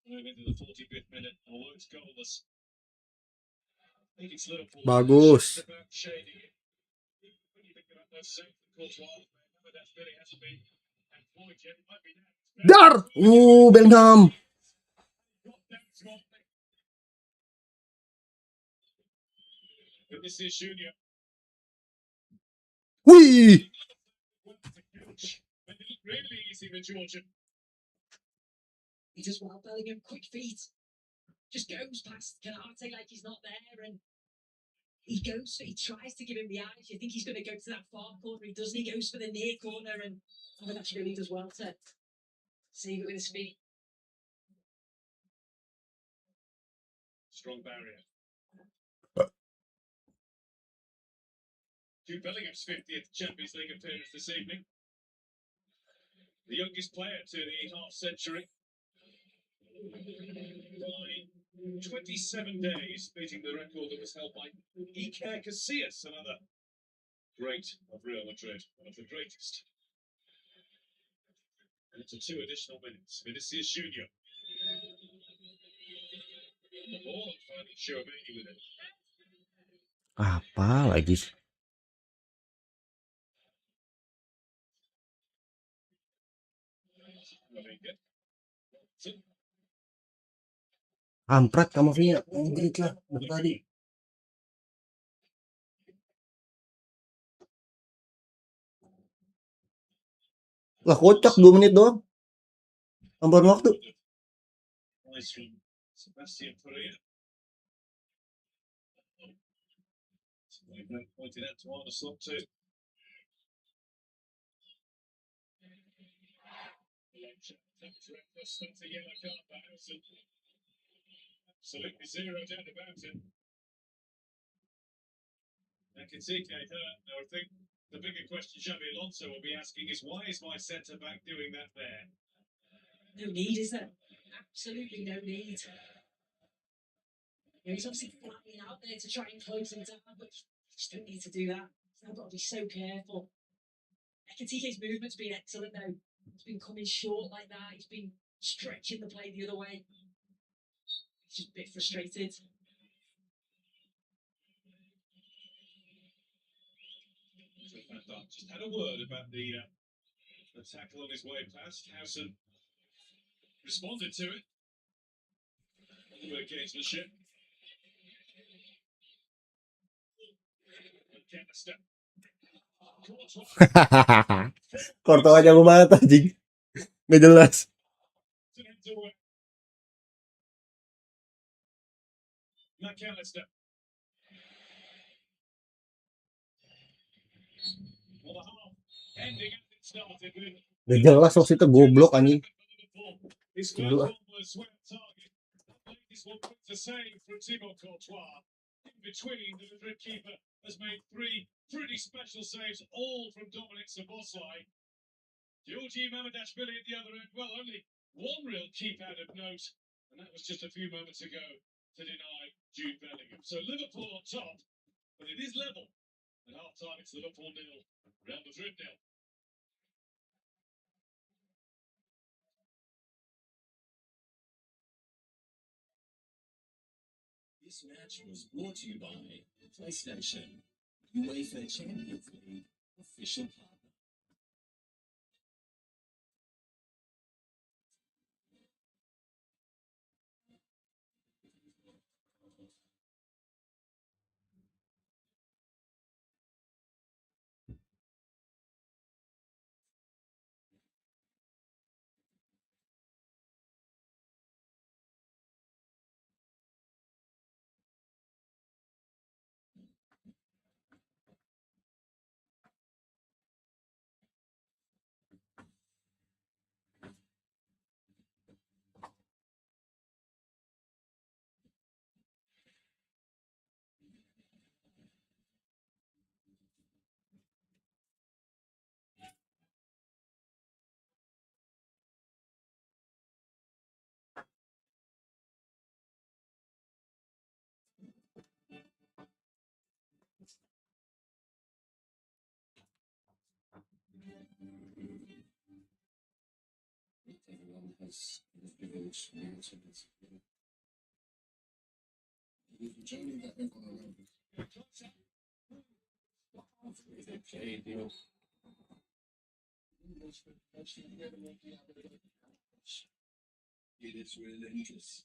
Speaker 1: Move into the 45th minute, although it's goalless. I think it's Liverpool.
Speaker 2: Bagus.
Speaker 1: Just about shading it. When you think about those saves that Courtois made, that really hasn't been employed yet. It might be now.
Speaker 2: Dar! Bellingham.
Speaker 1: This is Junior.
Speaker 2: Wih.
Speaker 1: Really easy for Georgia.
Speaker 3: He does well, Bellingham, quick feet. Just goes past Canate like he's not there, and he tries to give him the eyes. You think he's going to go to that far corner, he doesn't. He goes for the near corner, and that's really does well to save it with his feet.
Speaker 1: Strong barrier. Jude Bellingham's 50th Champions League appearance this evening. The youngest player to the half century. By 27 days, beating the record that was held by Iker Casillas, another great of Real Madrid, one of the greatest. And into 2 additional minutes. Vinicius Junior. The ball and finding Chouameni with it.
Speaker 2: Apa lagi? Kampret kamu Vina. Madrid lah dari tadi. Lah kocak 2 menit doang. Tambahan waktu.
Speaker 1: Nice from Sebastian Pereira. Pointed out to Arne Slot too. That's a yellow card for Harrison. Absolutely zero doubt about it. Ekitike hurt. Now I think the bigger question Xabi Alonso will be asking is why is my centre back doing that there?
Speaker 3: No need, is there? Absolutely no need. He's obviously flying out there to try and close him down, but you just don't need to do that. You've got to be so careful. Ekitike's movement's been excellent though. He's been coming short like that. He's been stretching the play the other way. He's just a bit frustrated.
Speaker 1: Just had a word about the tackle on his way past. Howson responded to it. A little bit of gamesmanship.
Speaker 2: Courtois jago banget anjing. Gak jelas.
Speaker 1: McAllister.
Speaker 2: Gak jelas waktu itu goblok anjing. Kedua.
Speaker 1: Between the Madrid keeper has made 3 pretty special saves, all from Dominic Szoboszlai. Georgi Mamardashvili at the other end. Well, only one real keep out of note, and that was just a few moments ago to deny Jude Bellingham. So Liverpool on top, but it is level. At half time, it's Liverpool 0, Real Madrid 0.
Speaker 4: This match was brought to you by PlayStation, UEFA Champions League official partner. everyone has the privilege to be able to the journey that they're going on. Okay, deal. It is relentless.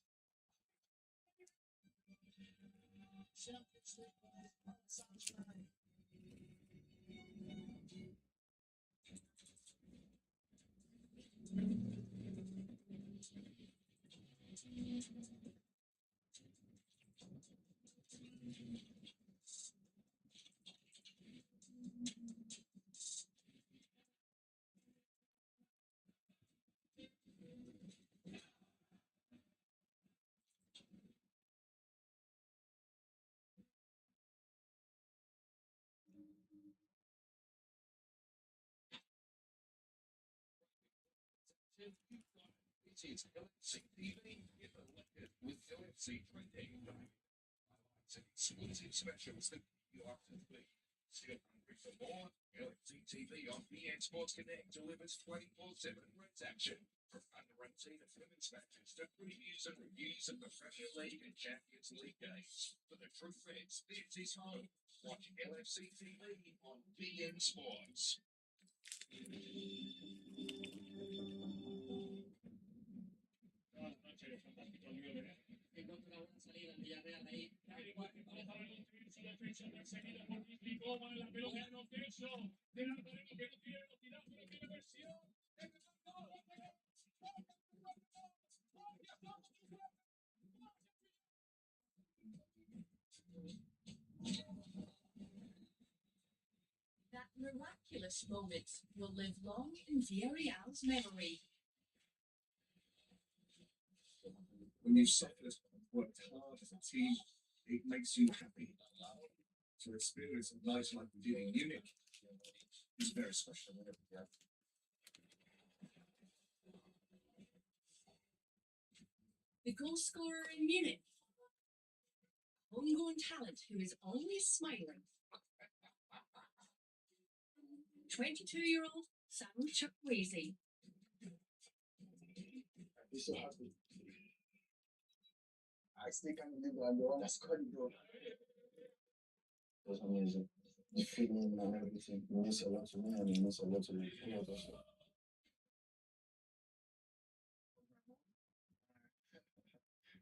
Speaker 4: It is LFC TV with LFC trending. Exclusive specials that you are to be. Still hungry for more? LFC TV on BN Sports Connect delivers 24/7 Reds action. From under-18 to women's matches to previews and reviews of the Premier League and Champions League games. For the true Reds, this is home. Watch LFC TV on BN Sports.
Speaker 5: That miraculous moment will live long in Villarreal's memory.
Speaker 4: When you've suffered, worked hard as a team, it makes you happy. To experience a night like we did in Munich is very special.
Speaker 5: The goal scorer in Munich, homegrown talent who is always smiling. 22-year-old Samu Chukwueze.
Speaker 6: I'm so happy. I still can't believe I'm the one that scored the goal. It was amazing. The feeling and everything. It means a lot to me and it means a lot to the players also.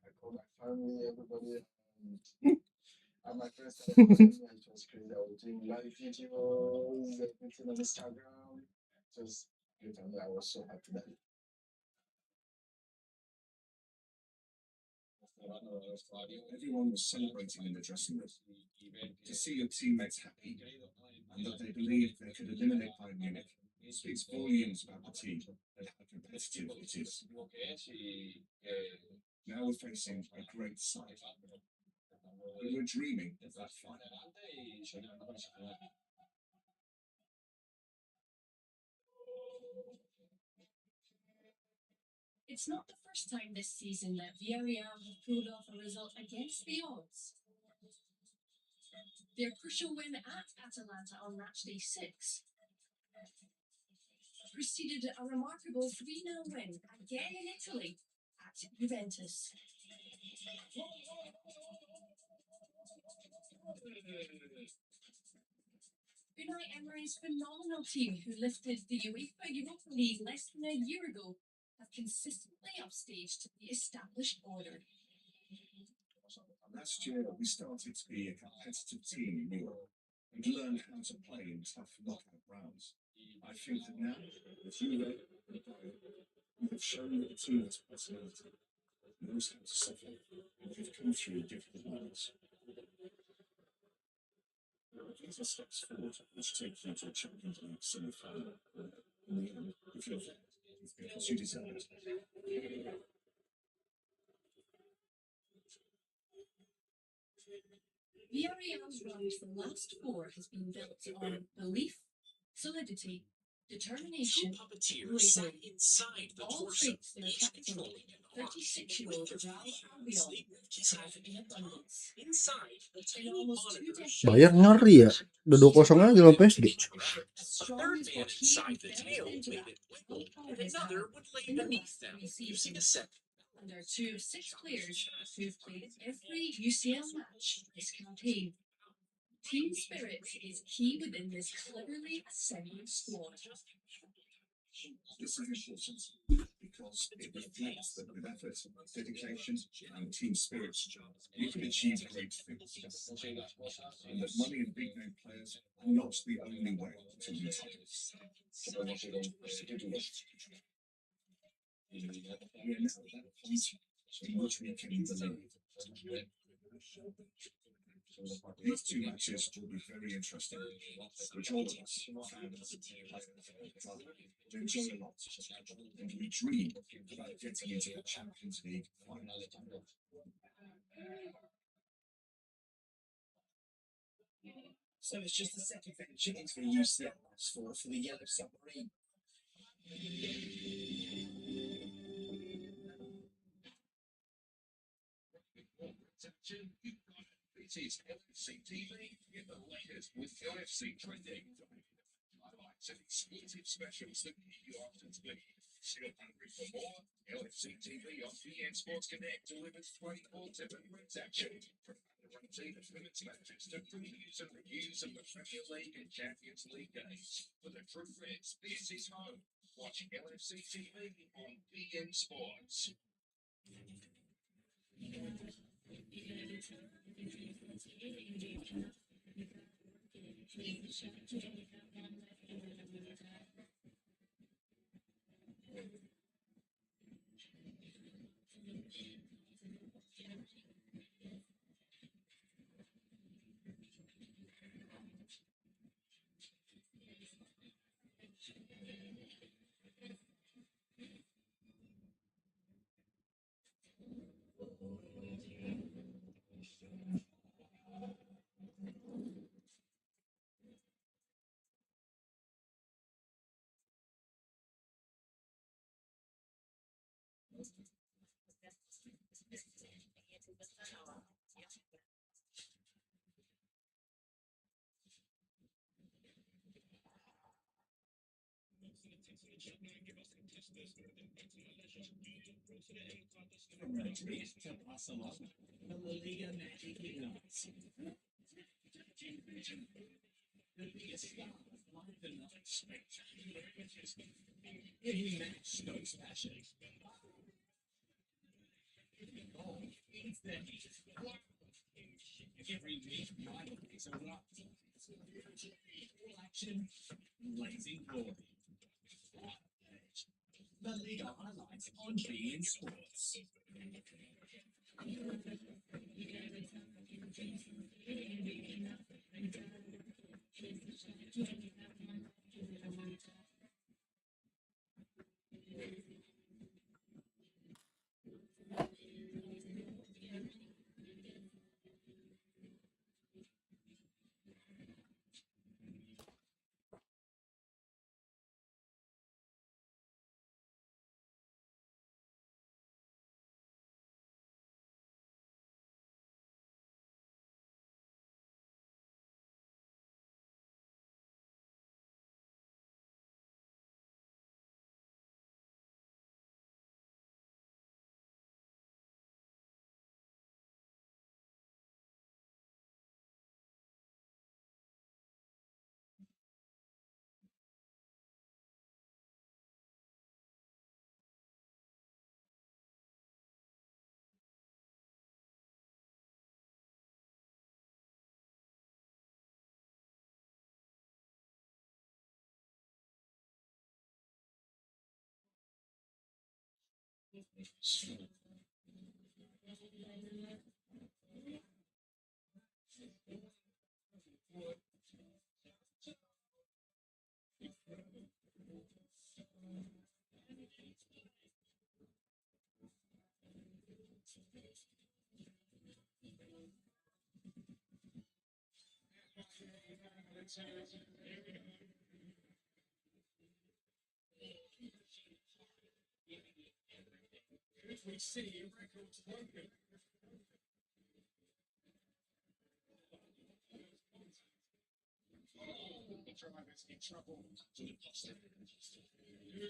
Speaker 6: I called my family, everybody, and my friends started calling me, and it was crazy. I was doing live videos, everything on Instagram. It was great, and I was so happy that
Speaker 4: Everyone was celebrating in the dressing room. To see your teammates happy and that they believed they could eliminate Bayern Munich speaks volumes about the team and how competitive it is. Now we're facing a great side. But we're dreaming of that final.
Speaker 5: It's not the first time this season that Villarreal have pulled off a result against the odds. Their crucial win at Atalanta on matchday 6 preceded a remarkable 3-0 win again in Italy at Juventus. Unai Emery's phenomenal team, who lifted the UEFA Europa League less than a year ago, have consistently upstaged the established order.
Speaker 4: Last year, we started to be a competitive team in Europe and learn how to play in tough knockout rounds. I think that now, with Juve and Bayern, we have shown that the team has personality, knows how to suffer, and have come through difficult moments. These are steps forward which take you to a Champions League semi-final. In the end, if you're there, it's because you deserve it.
Speaker 5: Villarreal's run to the last 4 has been built on belief, solidity, determination,
Speaker 1: puppeteers sat
Speaker 5: bravery,
Speaker 1: inside the
Speaker 5: all
Speaker 1: torso,
Speaker 5: traits that are
Speaker 1: each
Speaker 5: practical.
Speaker 1: controlling an arc.
Speaker 5: 36-year-old
Speaker 1: With their
Speaker 5: Raul
Speaker 1: hands,
Speaker 5: Albiol
Speaker 1: they moved his
Speaker 5: have
Speaker 1: head
Speaker 5: in
Speaker 1: and palm.
Speaker 5: abundance.
Speaker 1: Inside, a
Speaker 5: In
Speaker 1: tiny
Speaker 5: almost 2
Speaker 1: monitor
Speaker 5: decades,
Speaker 1: showed
Speaker 2: Bayar ngeri ya. Udah 2-0 aja lawan PSG.
Speaker 5: as
Speaker 1: A
Speaker 5: strong
Speaker 1: third
Speaker 5: as
Speaker 1: man
Speaker 5: what he
Speaker 1: inside the
Speaker 5: himself
Speaker 1: tail
Speaker 5: hinted
Speaker 1: made
Speaker 5: at,
Speaker 1: it
Speaker 5: how
Speaker 1: wiggle,
Speaker 5: proud
Speaker 1: and
Speaker 5: has
Speaker 1: another
Speaker 5: had
Speaker 1: would lay
Speaker 5: in the
Speaker 1: beneath
Speaker 5: last
Speaker 1: them,
Speaker 5: 3
Speaker 1: using a
Speaker 5: seasons.
Speaker 1: set.
Speaker 5: And are 2 of 6 players who've played every UCL match this campaign. Team spirit is key within this cleverly assembled squad.
Speaker 4: This is important because it reflects that with effort, dedication, and team spirit, you can achieve great things. And that money and big name players are not the only way to win titles. We are now at that point in which we can believe. These 2 matches will be very interesting, which all of us, fans, players, do so a lot, and we dream about getting into the Champions League final.
Speaker 7: So it's just the second venture into the UCL for the Yellow Submarine.
Speaker 4: It is LFC TV in the latest with LFC trending. Highlights and exclusive specials that keep you up to speed. Still hungry for more? LFC TV on BN Sports Connect delivers 24/7 Reds action. From under-18 women's matches to previews and reviews of the Premier League and Champions League games. For the true Reds, this is home. Watch LFC TV on BN Sports.
Speaker 7: Madrid to Barcelona, the La Liga magic ignites. The biggest stars live the night spectacular images. Every match stokes passion. Goal is the heat. Every week, rivalries erupt. All action, blazing glory. The Liga highlights on BN Sports. if we see records broken. The driver's in trouble. Who's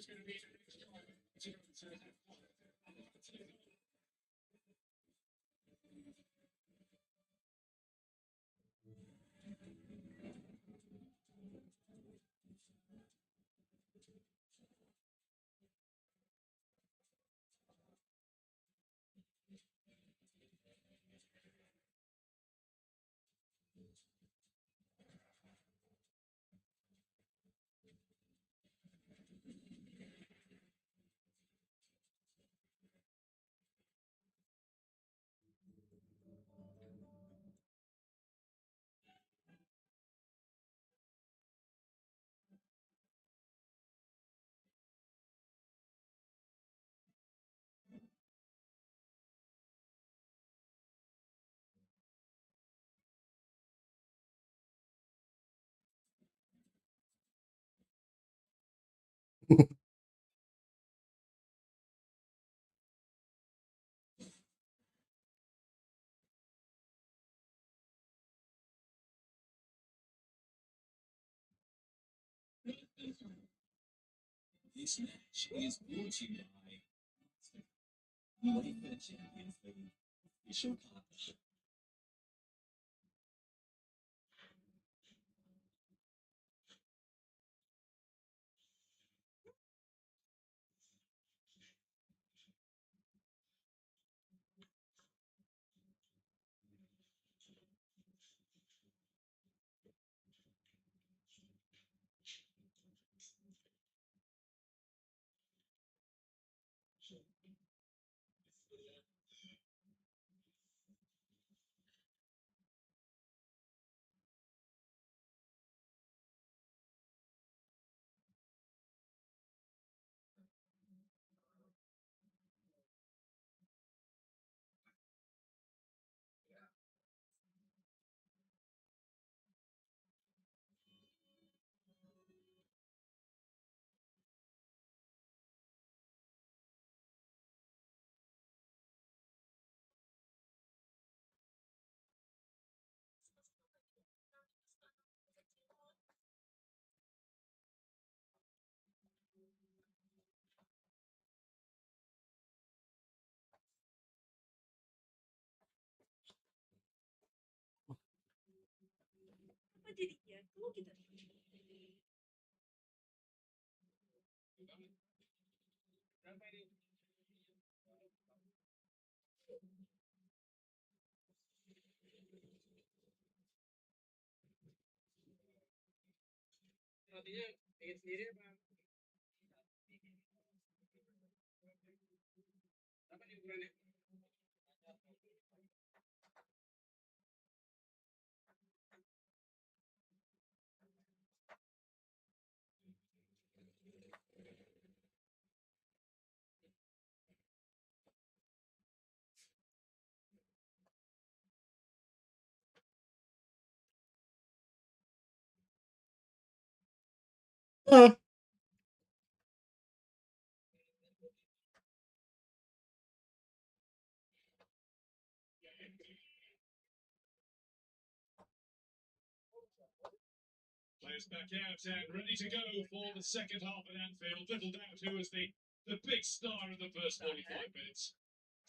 Speaker 7: going to be the next driver to This match is brought to you by UEFA Champions League official partnership.
Speaker 2: Ah,
Speaker 1: Players back out and ready to go for the second half at Anfield. Little doubt who was the big star in the first 45 minutes.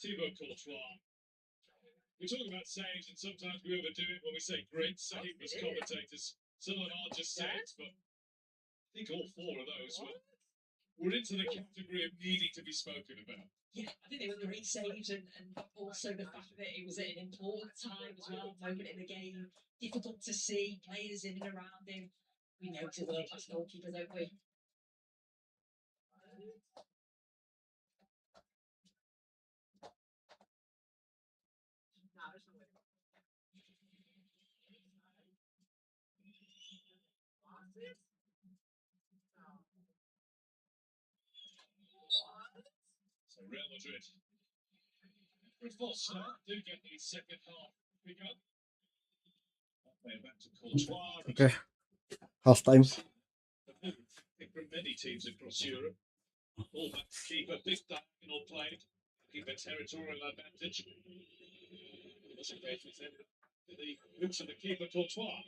Speaker 1: Thibaut Courtois. We talk about saves, and sometimes we overdo it when we say great save as commentators. Some of them aren't just saves, but I think all four of those were into the category of needing to be spoken about.
Speaker 3: Yeah, I think they were great saves, and also the fact that it was at an important time as well, moment in the game, difficult to see, players in and around him. We know he's a world class goalkeeper, don't we?
Speaker 1: So Real Madrid, for a false start, do get the second half pick up. Playing back to Courtois.
Speaker 2: okay. Halftime.
Speaker 1: From many teams across Europe. All back to keep a big diagonal played. keep a territorial advantage. This occasion is ended to the boots of the keeper, Courtois.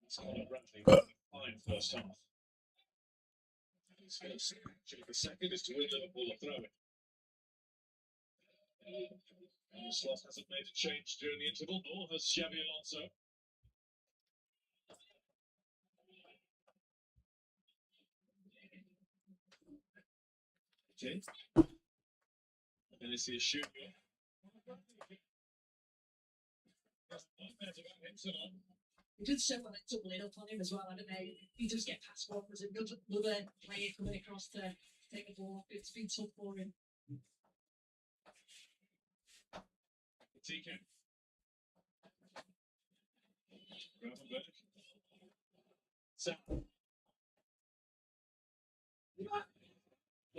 Speaker 1: It's got a rattling fine first half. His first, actually the second, is to win Liverpool a throw-in. And the slot hasn't made a change during the interval, nor has Xavi Alonso. Okay. Vinicius Junior.
Speaker 3: He did so well at doubling up on him as well. I don't know. He does get past one. There's another player coming across to take the ball. It's been tough for him.
Speaker 1: TK. Gravenberg. Sam.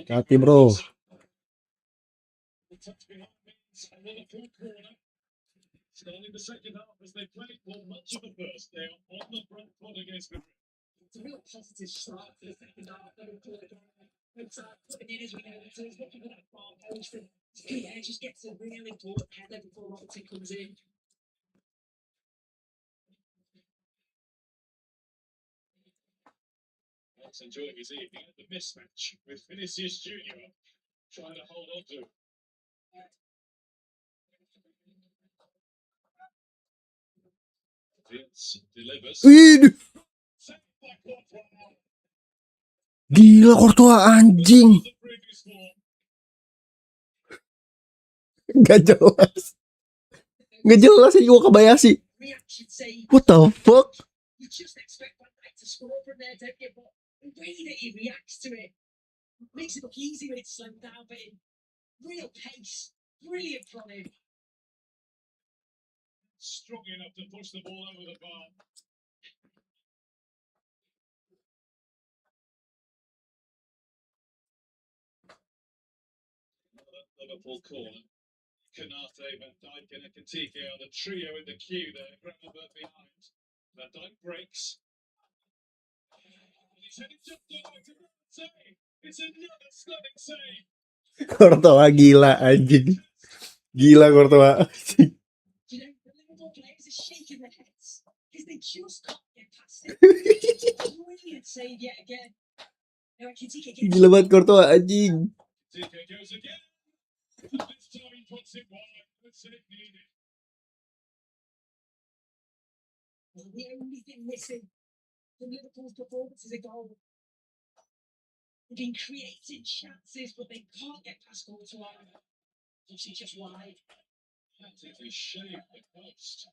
Speaker 2: Hati bro.
Speaker 1: The touch behind means another full corner. Starting the second half as they played for much of the first. They are on the front foot against Madrid.
Speaker 3: It's a real positive start for the second half. It's putting in as we know. So he's looking for that far post. And yeah, just gets a really important header before Robertson comes in.
Speaker 1: Mark's enjoying his evening at the mismatch with Vinicius Junior trying to hold on to. Vince delivers.
Speaker 2: Ih,
Speaker 1: Saved by Courtois.
Speaker 2: gila Courtois anjing.
Speaker 1: The previous one.
Speaker 2: Gak jelas. Gak jelas sih gua Kobayashi.
Speaker 3: Reaction say
Speaker 2: What the fuck?
Speaker 3: you just expect Van Dijk to score from there, don't you? But the way that he reacts to it makes it look easy when it's slowed down, but in real pace, brilliant from him.
Speaker 1: Strong enough to push the ball over the bar. Liverpool corner. Canate, Van Dijk and Ekitike are the trio in the queue there. Gravenberg behind. Van Dijk breaks. He's headed just over to save. It's another stunning save.
Speaker 2: Courtois gila anjing. Gila Courtois.
Speaker 3: You know, the Liverpool players are shaking their heads because they just can't get past it. Brilliant save yet again. Now, Ekitike gets
Speaker 2: Gila banget Courtois anjing.
Speaker 1: Ekitike goes again. And this time he puts it wide. The save needed.
Speaker 3: the only thing missing from Liverpool's performance is a goal. They've been creating chances, but they can't get past Courtois. Obviously, just wide.
Speaker 1: Practically shaved the post.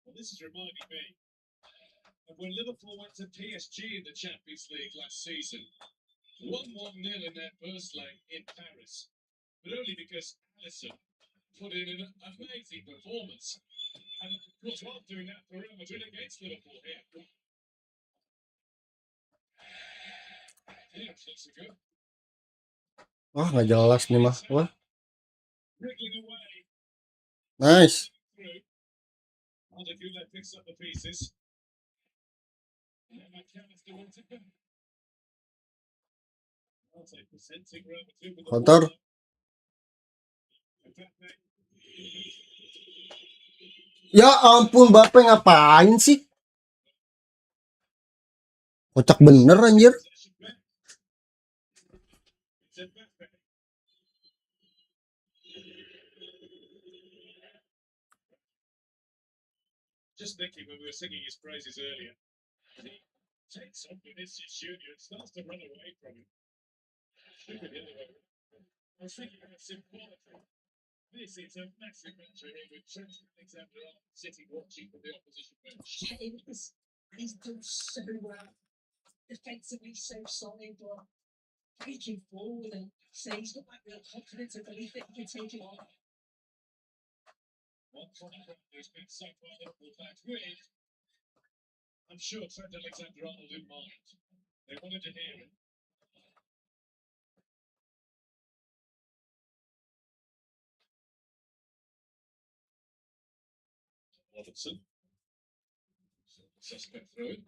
Speaker 1: Well, this is reminding me of when Liverpool went to PSG in the Champions League last season. 1-1 nil in their first leg in Paris, but only because Alisson put in an amazing performance. And Courtois doing that for Real Madrid against Liverpool here. Yeah, that's good.
Speaker 2: Wah nggak jelas nih mah. Wah
Speaker 1: Wriggling away
Speaker 2: nice.
Speaker 1: through. Aldegulla picks up the pieces. And McAllister wants it back. I'll say presenting Real Madrid with the
Speaker 2: Counter.
Speaker 1: ball. Mbappe.
Speaker 2: Ya ampun Mbappe ngapain sih? Kocak bener anjir.
Speaker 1: Possession back. It's Mbappe. Just thinking when we were singing his praises earlier, he takes on Vinicius Junior and starts to run away from him. Should be the other way around. I was thinking about symbolically. This is a massive match here with Trent Alexander-Arnold sitting watching from the opposition bench.
Speaker 3: Yeah, it is. And he's done so well. Defensively, so solid, but breaking forward and say he's got that real confidence and belief that he can take it on.
Speaker 1: One contract has been so far Liverpool fans with. I'm sure Trent Alexander-Arnold in mind. They wanted to hear it. Robertson. Suspect through it.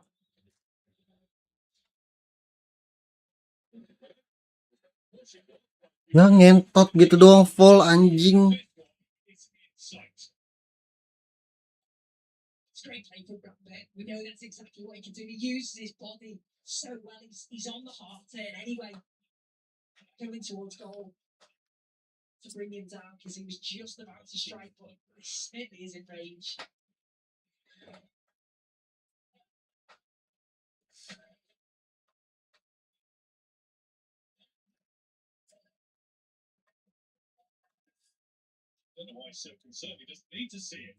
Speaker 2: Ya ngentot gitu doang full anjing.
Speaker 1: It's in sight.
Speaker 3: Straight play for Bradford. We know that's exactly what he can do. He uses his body so well. He's on the half turn anyway, going towards goal to bring him down because he was just about to strike, but he certainly is in range.
Speaker 1: I don't know why he's so concerned. He doesn't need to see it.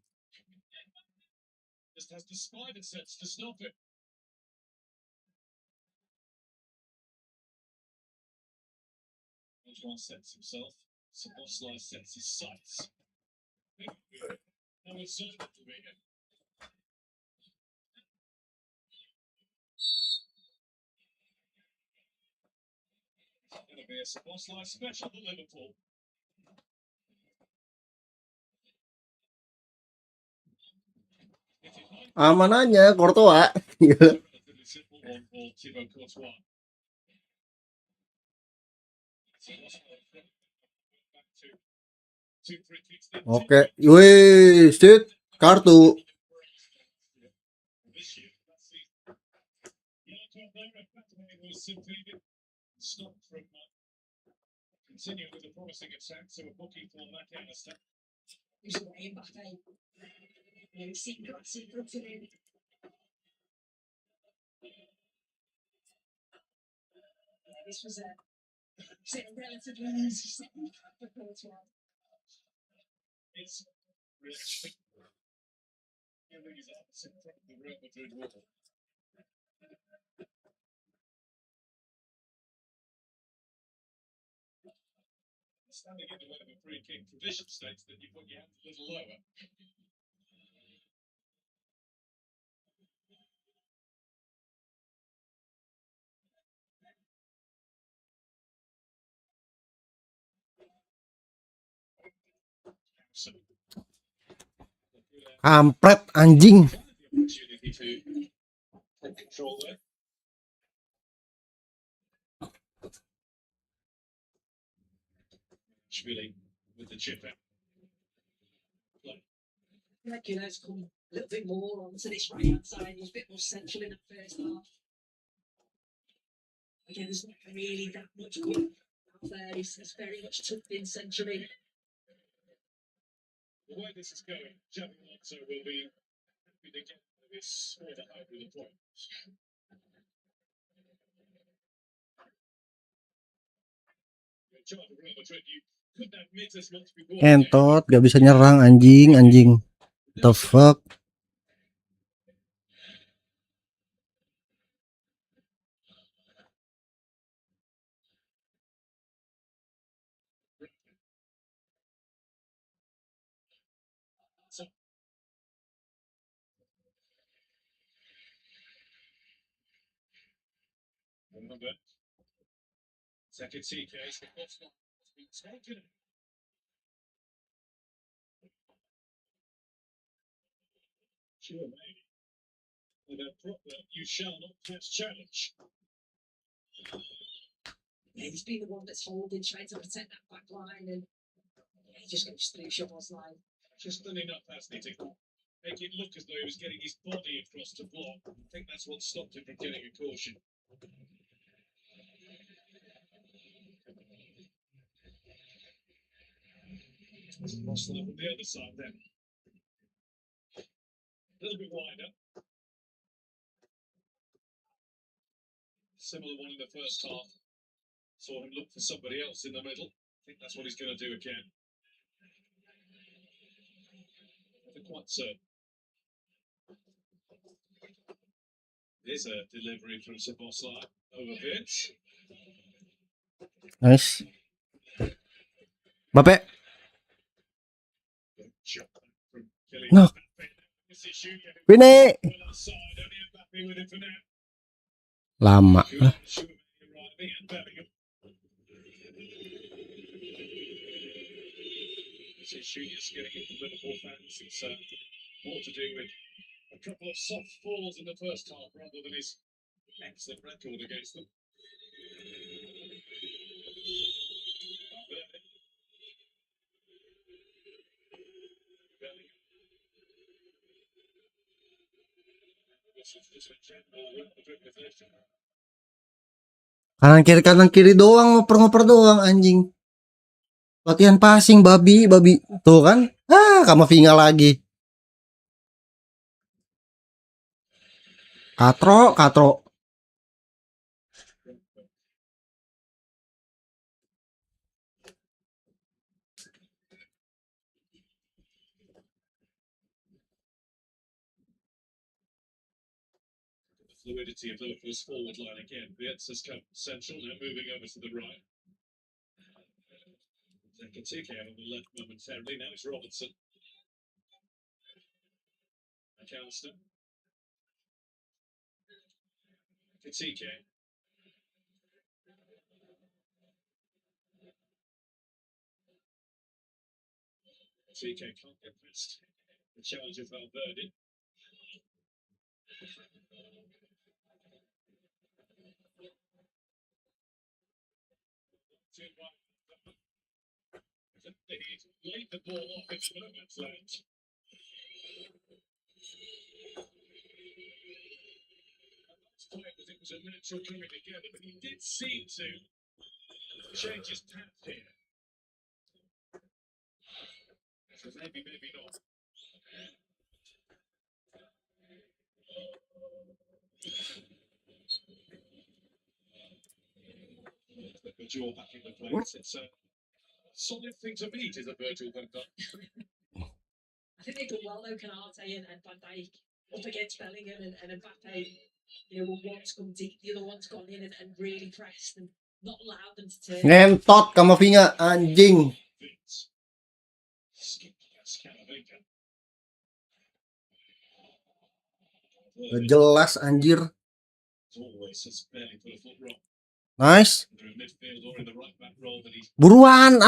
Speaker 1: Just has the spider sense to stop it. Antoine sets himself. Sabosly sets his sights. No one's certain to be it. It's going to be a Sabosly special for Liverpool.
Speaker 2: Aman aja Courtois.
Speaker 1: It's a relatively simple one for Thibaut Courtois. Back to two free kicks.
Speaker 2: Oke, wih, shoot kartu.
Speaker 1: This year, that season. Was simply stopped from continuing with the promising attack, so we're booking for McAllister.
Speaker 3: He's away in Mbappe. You know, see Grassy puts it in. This was a relatively easy second for Courtois.
Speaker 1: It's rich. Giving his opposite from the Real Madrid wall. Standing in the way of a free kick, tradition states that you put your hand a little lower. So,
Speaker 2: Kampret anjing.
Speaker 1: the opportunity to take control there. Schwilling with the chip out.
Speaker 3: Regular's come a little bit more onto this right hand side. He was a bit more central in the first half. Again, there's not really that much good out there. He's very much tucked in centrally.
Speaker 1: The way this is going, Xabi Alonso will be happy to get this order out with a point. You're in charge of Real Madrid, you couldn't admit as much before.
Speaker 2: Entot, gak bisa nyerang anjing. The fuck?
Speaker 1: Remember, second TK is the first one has been taken. Sure, maybe. With a proper you shall not pass challenge.
Speaker 3: Yeah, he's been the one that's holding, trying to protect that back line, and he just goes through Shabazz line.
Speaker 1: Just done enough, hasn't he, to make it look as though he was getting his body across to block. I think that's what stopped him from getting a caution. Lost on the other side then. A little bit wider. Similar one in the first half. Saw him look for somebody else in the middle. I think that's what he's going to do again. Never quite certain. Here's a delivery from Sabosly over Vince.
Speaker 2: Nice. Bape.
Speaker 1: Shot from Kylian
Speaker 2: No.
Speaker 1: Mbappe. This is shooting.
Speaker 2: Vini.
Speaker 1: Well outside, only Mbappe with it for now.
Speaker 2: Lama.
Speaker 1: Shooting arriving and Bellingham. This is Junior's getting it from Liverpool fans. It's more to do with A couple of soft falls in the first half rather than his excellent record against them.
Speaker 2: Kanan kiri doang, ngoper doang anjing. Latihan passing babi. Tuh kan? Kamavinga lagi. Katro.
Speaker 1: Fluidity of Liverpool's forward line again. Bielsa's come central, now moving over to the right. Ekitike on the left momentarily. Now it's Robertson. McAllister. Ekitike. Ekitike can't get past the challenge of Valverde. He laid the ball off its movement land. It was a natural coming together, but he did seem to change his path here. So maybe not. The Virgil back in the place. It's a solid thing to beat, is a Virgil van Dijk.
Speaker 3: I think they've done well though, Canate and Van Dijk up against Bellingham and Mbappe. You know, one's come deep, the other one's gone in and really pressed and not allowed them to turn.
Speaker 2: Ngentot Kamavinga anjing. Gak jelas anjir. Nice. Buruan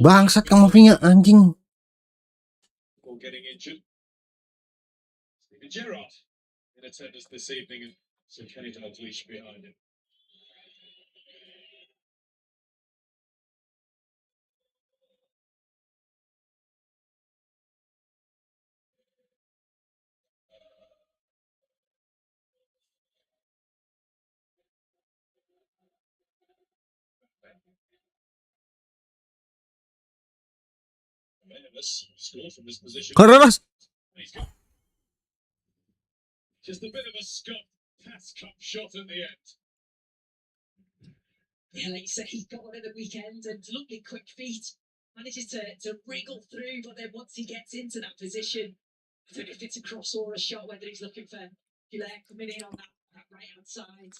Speaker 2: Bangsat Kamavinga anjing.
Speaker 1: Getting injured. Gerrard in attendance this evening, and so Kenny Dalglish behind him. Score from this position.
Speaker 2: Keras.
Speaker 1: Just a bit of a scuff pass cup shot at the end.
Speaker 3: Yeah, like you say, he got one at the weekend and lovely quick feet. Manages to wriggle through, but then once he gets into that position, I don't know if it's a cross or a shot, whether he's looking for Gillette coming in on that right hand side.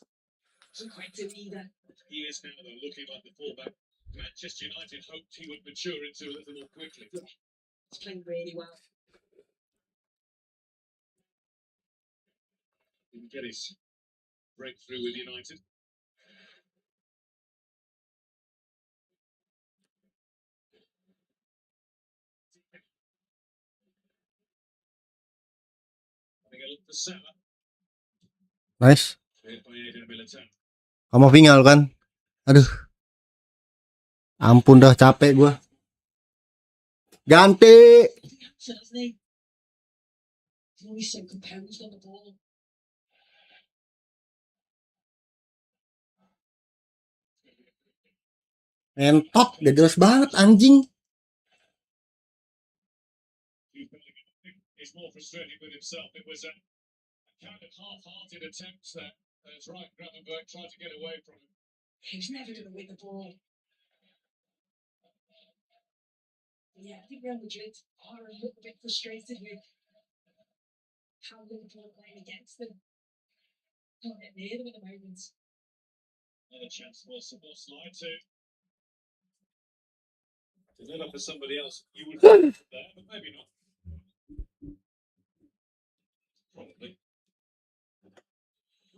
Speaker 3: Doesn't quite do either.
Speaker 1: He is now, though, looking like the fullback Manchester United hoped he would mature into a little more quickly.
Speaker 3: Yeah, he's playing really well.
Speaker 1: Didn't get his breakthrough with United. Having a look for Salah.
Speaker 2: Nice.
Speaker 1: Cleared by Eden Militao.
Speaker 2: Kamavinga kan. Aduh. Ampun dah capek gua. Ganti.
Speaker 3: Doesn't he? He's always so composed on the ball.
Speaker 2: Ngentot, gak jelas banget anjing.
Speaker 1: He's more frustrated with himself. It was a kind of half-hearted attempt that Ryan Gravenberch tried to get away from him.
Speaker 3: He's never going to win the ball. Yeah, I think Real Madrid are a little bit frustrated with how Liverpool are playing against them. Can't get near them at the moment.
Speaker 1: Another chance for Slide to develop for somebody else. You would think there, but maybe not. Probably.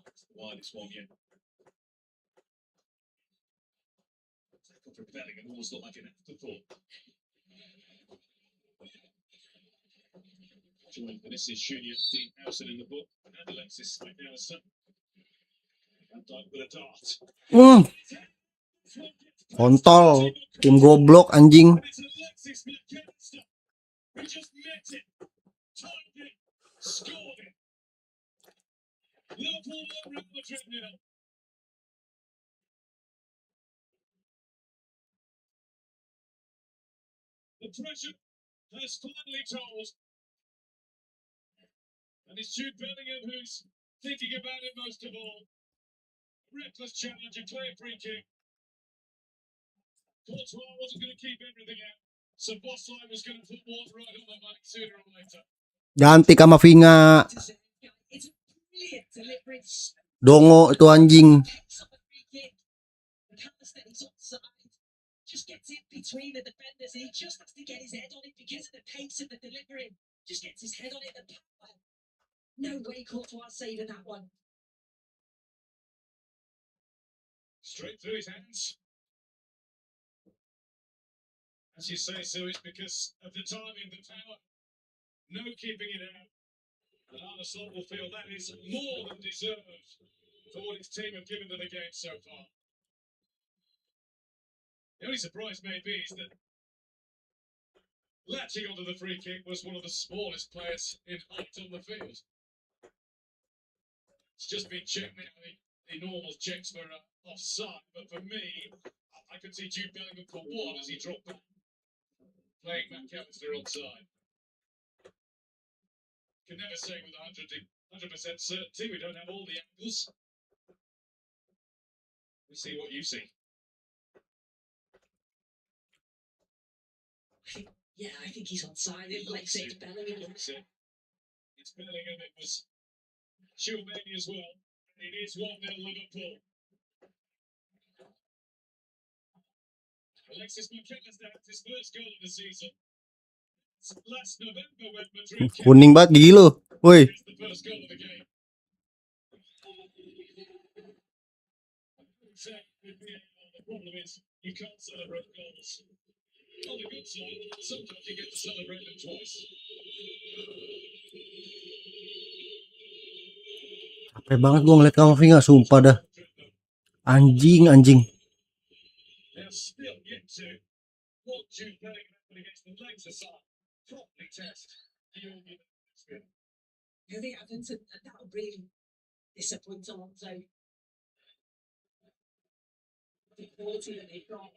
Speaker 1: It's the widest one yet. For Bellingham, almost looked like an afterthought. And this is Junior Dean Howson in the book, and Alexis McAllister. Van Dijk with a dart.
Speaker 2: Kontol. Tim goblok anjing.
Speaker 1: And it's Alexis McAllister who just met it, timed it, scored it. Liverpool 1, Real Madrid 0. The pressure has finally told. And it's Jude Bellingham who's thinking about it most of all. Reckless challenge, a clear free kick. Courtois wasn't going to keep everything out. So Bosley was going to put water right on the mark sooner or later.
Speaker 2: Ganti Kamavinga.
Speaker 3: It's brilliant deliverance.
Speaker 2: Dongo itu anjing.
Speaker 3: Just gets in between the defenders. He just has to get his head on it because of the pace of the delivery. Just gets his head on it. The power. No way Courtois saving that one.
Speaker 1: Straight through his hands. As you say, so it's because of the timing, the power. No keeping it out. And Arne Slot will feel that is more than deserved for what his team have given to the game so far. The only surprise may be is that latching onto the free kick was one of the smallest players in height on the field. It's just been checked now, the normal checks for offside, but for me, I could see Jude Bellingham for one as he dropped back, playing McAllister onside. Can never say with 100% certainty. We don't have all the angles. We'll see what you see.
Speaker 3: Yeah, I think he's onside. It looks it's Bellingham.
Speaker 1: It's Bellingham. It was Chilwell as well. It is 1-0 Liverpool. Alexis McAllister had his first goal of the season. Last November when Madrid
Speaker 2: Kuning banget gigi lu. Woi.
Speaker 1: the first goal of the game. The problem is you can't celebrate goals. On the good side, sometimes you get to celebrate them twice.
Speaker 2: Capek banget gua ngeliat Kamavinga, sumpah dah. Anjing.
Speaker 1: They're still yet to watch Jude Bellingham against the Leicester side properly test the argument.
Speaker 3: I think that'll really disappoint Alonso. The quality that they've got.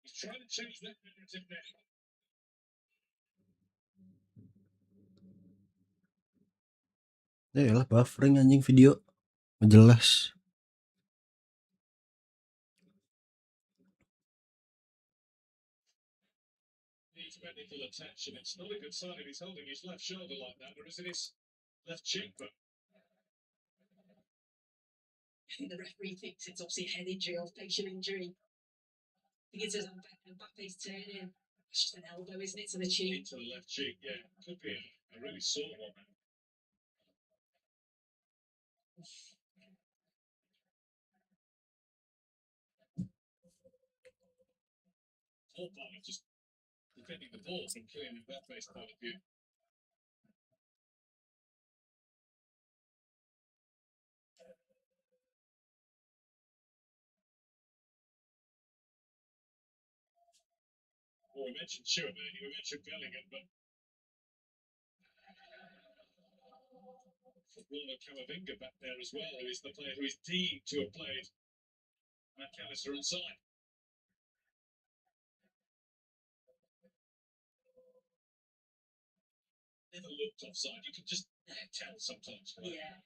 Speaker 1: He's trying to change that narrative now.
Speaker 2: Lah buffering anjing video. Jelas.
Speaker 1: Needs medical attention. It's not a good sign if he's holding his left shoulder like that, or is it his left cheekbone?
Speaker 3: I think the referee thinks it's obviously a head injury or facial injury. I think it's a back face turning. It's just an elbow, isn't it, to the cheek?
Speaker 1: To the left cheek, yeah. Could be a really sore one. All part of just defending the ball from Kylian Mbappe's point of view. Well, we mentioned Chilwell, we mentioned Bellingham, but Bruno Camavinga back there as well, who is the player who is deemed to have played McAllister onside. Never looked offside. You can just tell sometimes.
Speaker 3: Yeah.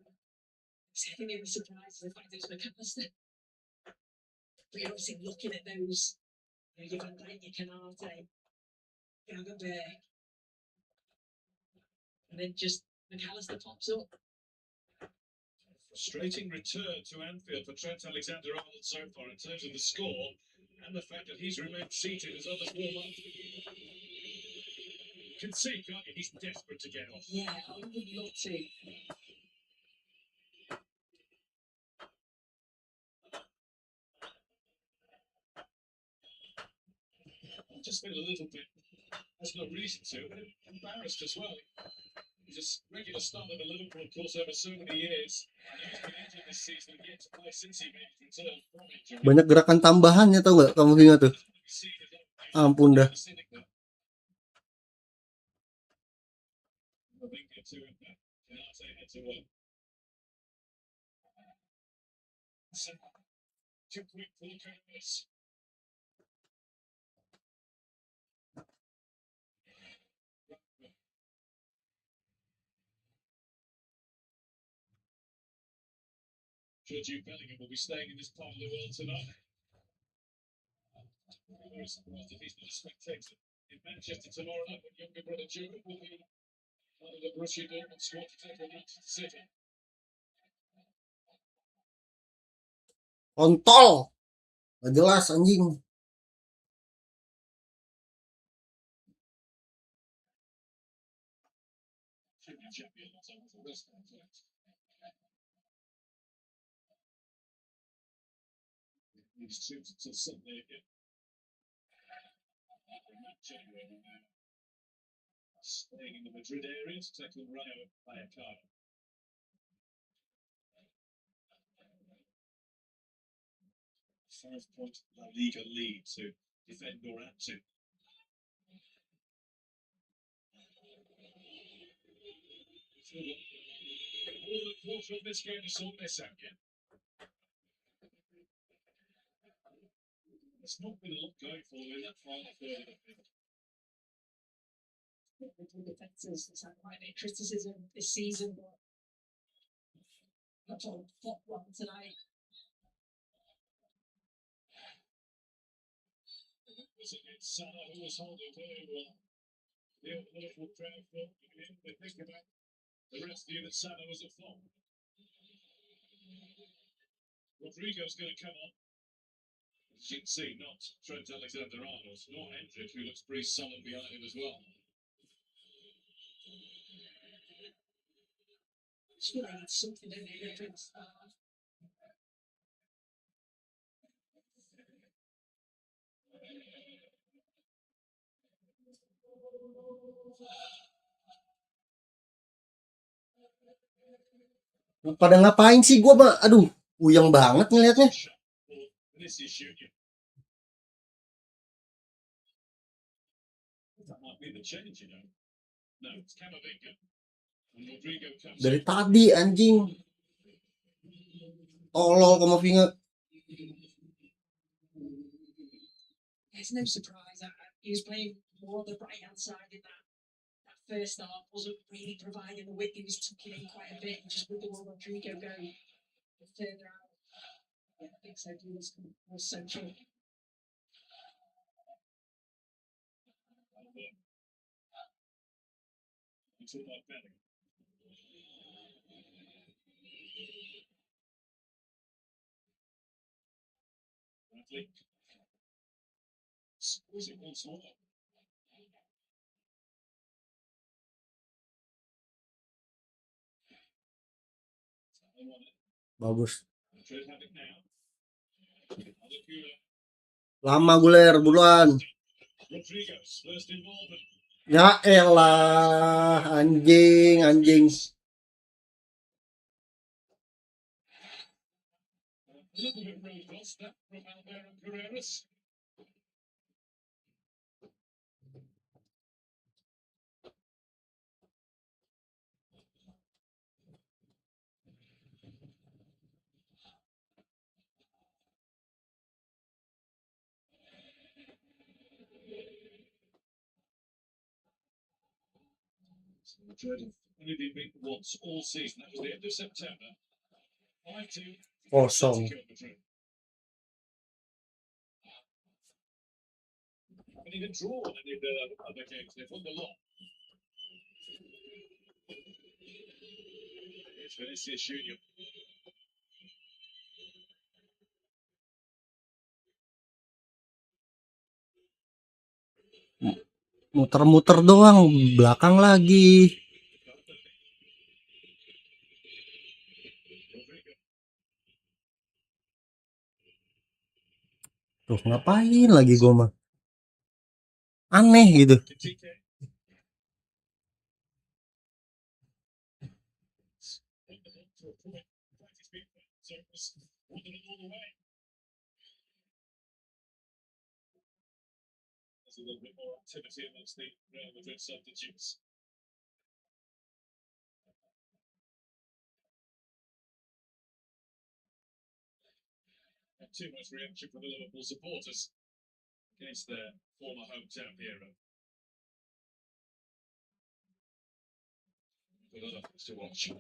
Speaker 3: I think it was surprised the fact it was McAllister. But you're obviously looking at those, your Van Dijk, your Canate, Gaggenberg, and then just McAllister pops up.
Speaker 1: Frustrating return to Anfield for Trent Alexander-Arnold so far in terms of the score and the fact that he's remained seated as others warm up. You can see, can't you? He's desperate to get off.
Speaker 3: Yeah, I would love to.
Speaker 1: must feel a little bit, has no reason to, but embarrassed as well. He's a regular starter for Liverpool, of course, over so many years. And he's been injured this season and yet to play since he made his return from injury.
Speaker 2: Banyak gerakan tambahannya, tau gak kamu Vinga tuh? Ampun dah.
Speaker 1: Jude Bellingham will be staying in this part of the world tonight. Very surprised if he's not a spectator in Manchester tomorrow night when younger brother Jude will be part of the Borussia Dortmund squad to take on Manchester City.
Speaker 2: Kontol. Gak jelas anjing.
Speaker 1: Should be champion, not over the rest of the These trips until Sunday again. Staying in the Madrid area to take on Rayo Vallecano. 5-point La Liga lead to defend or add to. More than a quarter of this game is on this out yet. There's not been a lot going for them in that final third of the field.
Speaker 3: The defences has had quite a criticism this season, but not on top one tonight.
Speaker 1: Was against Salah, who was holding very well. The Liverpool crowd thought, they think about the rest of you that Salah was a flop. Rodrigo's going to come on. As you can see, not Trent Alexander-Arnold, nor Hendrick, who looks pretty sullen behind him as well.
Speaker 3: Scoring something in the difference.
Speaker 2: Pada ngapain sih gua mah? Aduh, puyeng banget ngeliatnya.
Speaker 1: This is shooting. That might be the change, you know. No, it's Camavinga. And Rodrigo comes
Speaker 2: Dari
Speaker 1: on.
Speaker 2: tadi anjing. Tolol kamu Vinga.
Speaker 3: It's no surprise. He was playing more on the right hand side in that first half, wasn't really providing the width. He was tucking in quite a bit, and just with the one Rodrigo go further out. Yeah, I think so. He was central.
Speaker 1: It's all about Bellingham. Bradley. Squeezing once more.
Speaker 2: Bagus.
Speaker 1: Madrid have it now. Alakula.
Speaker 2: Lama guler buruan.
Speaker 1: Rodrigo's first involvement.
Speaker 2: Ya elah, anjing.
Speaker 1: A little bit robust that from Alvaro Carreras. Madrid have only been beaten once all season. That was the end of September. 5-2.
Speaker 2: Kosong.
Speaker 1: Atletico Madrid. Haven't even drawn any of their other games. They've won the lot. It's Vinicius Junior.
Speaker 2: Muter-muter doang, belakang lagi.
Speaker 1: Rodrigo.
Speaker 2: Tuh ngapain lagi gua mah? Aneh gitu.
Speaker 1: Kitike. Wonderful to a point. In fact, it's been so it was wonderful all the way. There's a little bit more activity amongst the Real Madrid substitutes. And too much reaction from the Liverpool supporters against their former hometown hero. Good other things to watch. A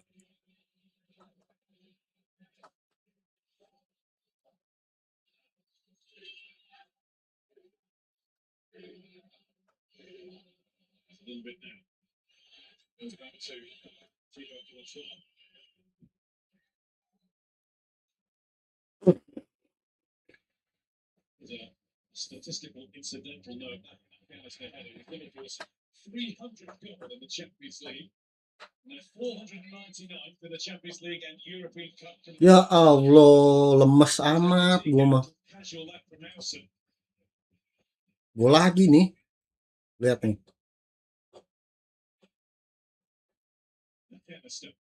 Speaker 1: little bit now. Goes back to Thibaut Courtois. There's a statistical incidental note that McAllister had with Liverpool's 300th goal in the Champions League. And their 499th in the Champions League and European Cup.
Speaker 2: Ya Allah, lemes amat gua mah.
Speaker 1: Casual that from Nelson.
Speaker 2: Gua lagi nih. Lihat nih.
Speaker 1: McAllister.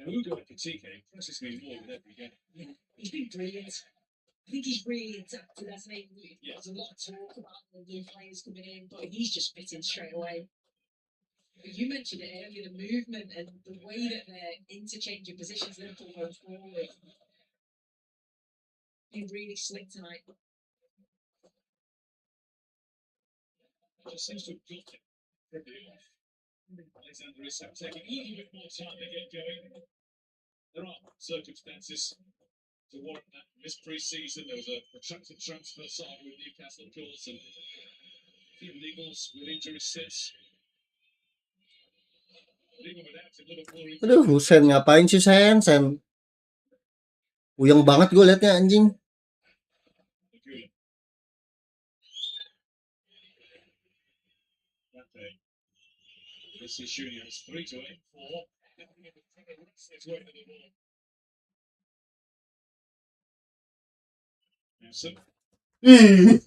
Speaker 1: Now, Ugo Ekitike impresses me more with every game.
Speaker 3: Yeah, he's been brilliant. I think he's really adapted, hasn't he?
Speaker 1: Yeah.
Speaker 3: There's a lot of talk about the new players coming in, but he's just fitting straight away. But you mentioned it earlier, the movement and the way that they're interchanging positions, Liverpool going forward. He really slick tonight.
Speaker 1: Just seems to have got it pretty off. Alexander Isak taking a little bit more time to get going. There are circumstances to warrant that. This pre-season, there was a protracted transfer saga with Newcastle, of course, and a few niggles with injury since. But even without him, Liverpool are
Speaker 2: Aduh, Sen ngapain sih Sen? Puyeng banget gue liatnya anjing.
Speaker 1: good. Okay. This is shooting us 3 to 8 4. It's way to the ball. Nelson.
Speaker 2: Ih.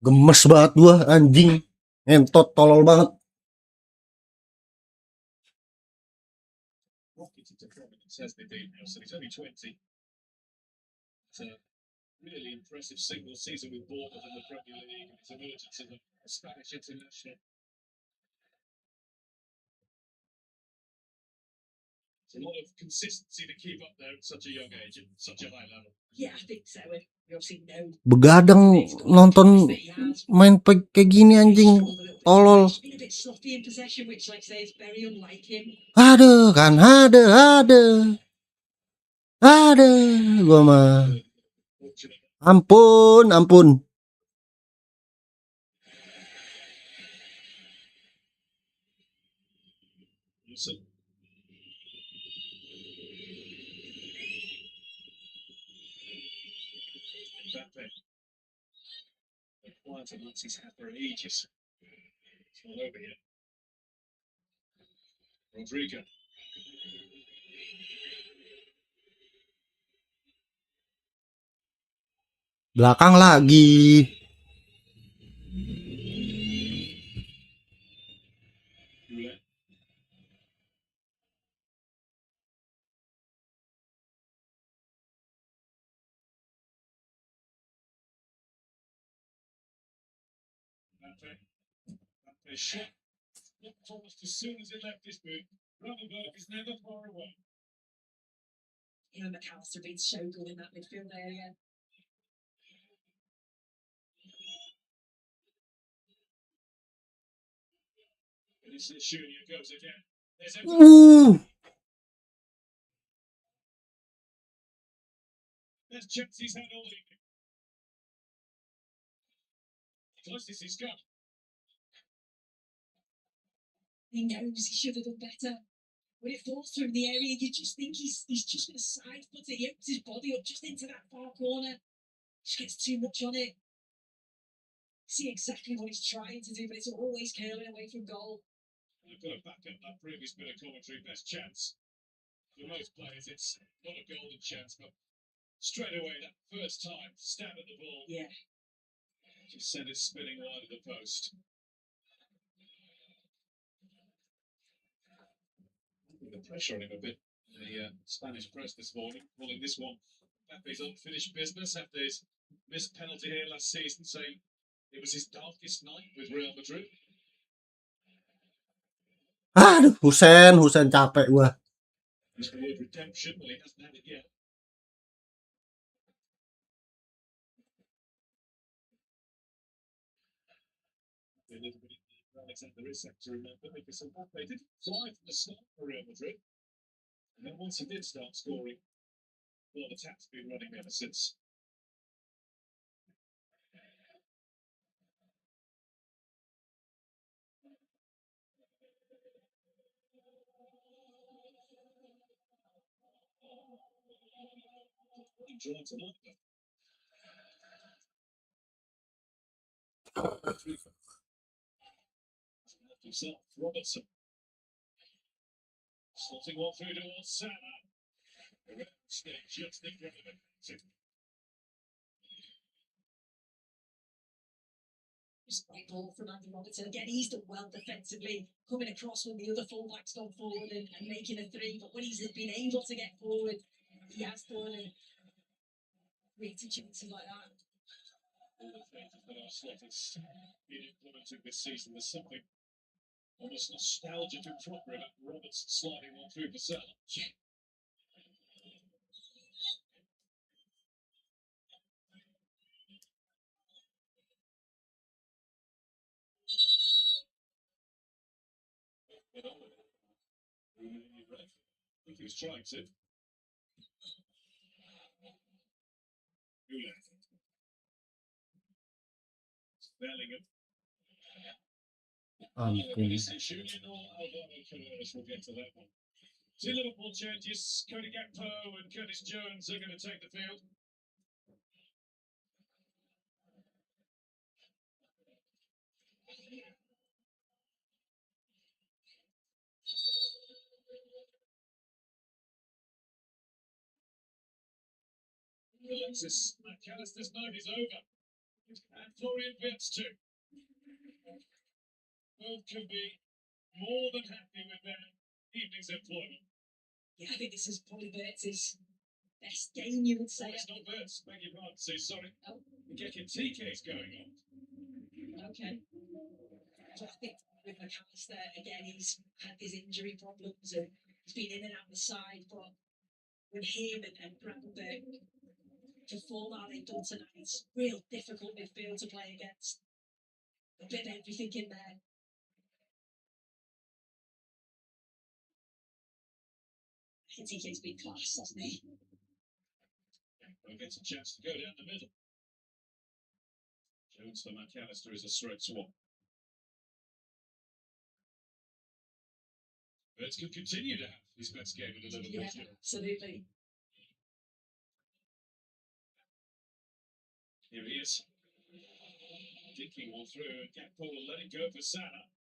Speaker 2: Gemes banget gua anjing. Ngentot tolol banget.
Speaker 1: Rocket into prominence as they do now, so he's only 20. It's a really impressive single season with Bournemouth in the Premier League and his emergence as a Spanish international. It's a lot of consistency to keep up there at such a young age and such a high level.
Speaker 3: Yeah, I think so. We obviously know
Speaker 2: Begadang nonton
Speaker 3: that he has.
Speaker 2: main kayak gini anjing. Tolol.
Speaker 3: He's been a bit sloppy in possession, which, like I say, is very unlike him.
Speaker 2: Aduh kan, aduh. Gua mah.
Speaker 1: Fortunately,
Speaker 2: Ampun.
Speaker 1: Nelson. Mbappe. The quiet amongst his hat for ages. It's all over here. Rodrigo.
Speaker 2: Belakang lagi.
Speaker 1: Goulet. Mbappe. Mbappe shot. Looked almost as soon as he left his boot. Rothenberg is never far away.
Speaker 3: You know, McAllister being so good in that midfield area.
Speaker 1: And this is Junior goes again. There's a There's Chelsea's had all evening. Closest he's got.
Speaker 3: He knows he should have done better. When it falls through the area, you just think he's just going to side foot it. He opens his body up just into that far corner. Just gets too much on it. See exactly what he's trying to do, but it's always curling away from goal.
Speaker 1: I've got to back up that previous bit of commentary. Best chance. For most players, it's not a golden chance, but Straight away, that first time, stab at the ball.
Speaker 3: Yeah.
Speaker 1: Just sent it spinning wide of the post. The pressure on him a bit. The Spanish press this morning, calling this one Pepe's unfinished business after his missed penalty here last season, saying it was his darkest night with Real Madrid.
Speaker 2: Aduh, Husen capek gua.
Speaker 1: Used the word redemption, well, he hasn't had it yet. A little bit of Alexander Isak to remember, because they didn't fly from the start for Real Madrid. And then once he did start scoring, well, the tap's been running ever since. Drawn tonight, himself, Robertson. Slotting one through towards Salah. Stage just in front of him.
Speaker 3: It's a great ball from Andy Robertson. Again, he's done well defensively, coming across when the other fullbacks gone forward and making a three. But when he's been able to get forward, he has done and created chances like that.
Speaker 1: All the changes that our slot has been implementing this season, there's something almost nostalgic and proper about Robertson sliding one through for Salah. I think he was trying to. Bellingham.
Speaker 2: Ampun.
Speaker 1: Julian or Alvaro Carreras will get to that one. Two Liverpool changes. Cody Gakpo and Curtis Jones are going to take the field. Alexis McAllister's night is over. And Florian Wirtz too. Both can be more than happy with their evening's employment.
Speaker 3: Yeah, I think this is probably Wirtz's best game, you would say.
Speaker 1: It's not Wirtz, beg your pardon, so sorry.
Speaker 3: Oh.
Speaker 1: Getting TK's going on.
Speaker 3: Okay. So I think with McAllister, again, he's had his injury problems and he's been in and out of the side, but with him and Brandenburg perform how they've done tonight, it's real difficult midfield to play against. A bit of everything in there. I think TK's been class, hasn't he?
Speaker 1: Well, gets a chance to go down the middle. Jones for McAllister is a straight swap. Wirtz can continue to have his best game in the Liverpool
Speaker 3: Yeah,
Speaker 1: shirt.
Speaker 3: absolutely.
Speaker 1: Here he is. Dinking one through, and Gakpo will let it go for Salah.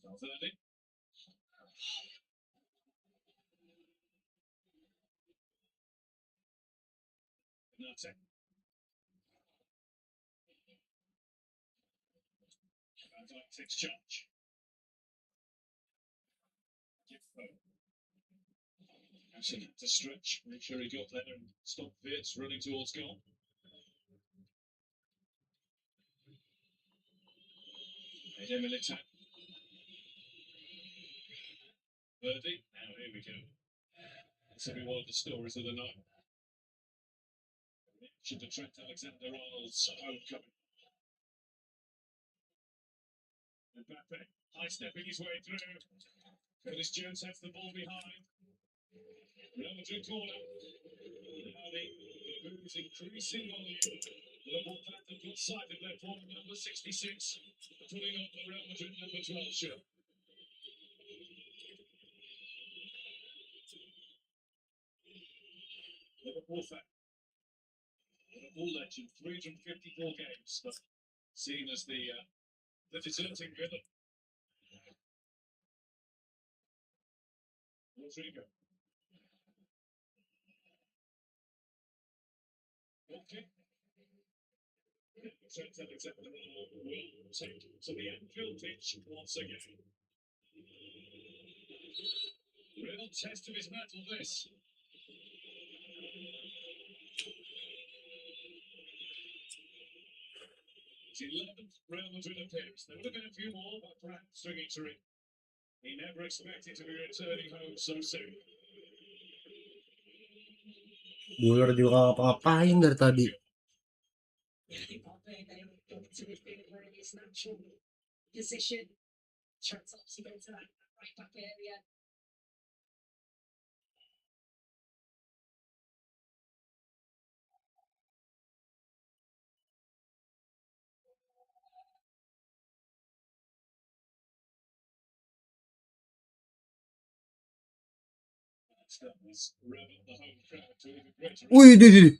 Speaker 1: Valverde. Nate. Van Dijk takes charge. Actually had to stretch, make sure he got there and stop Wirtz running towards goal. Ede Militao. Verdi. Now here we go. This will be one of the stories of the night. Should the Trent Alexander-Arnold's homecoming. Mbappe, high-stepping his way through. Curtis Jones has the ball behind. Real Madrid corner. Now the moves increasing on the Liverpool fan that got sight of their former number 66, putting on the Real Madrid number 12 shirt. Liverpool fan. Liverpool legend, 354 games, but seen as the deserting villain. Rodrigo. Okay. Trent Alexander-Arnold will take to the Anfield pitch once again. Real test of his mettle, this. His 11th Real Madrid appearance. There would have been a few more, but perhaps string injury. He never expected to be returning home so soon.
Speaker 2: Bular juga ngapa-ngapain dari tadi.
Speaker 3: Yeah, I think Pompey, they were going to midfield where it is natural position. Trent's obviously going to that right back area.
Speaker 1: That was Revel, the home crowd, to even greater.
Speaker 2: Wih, di.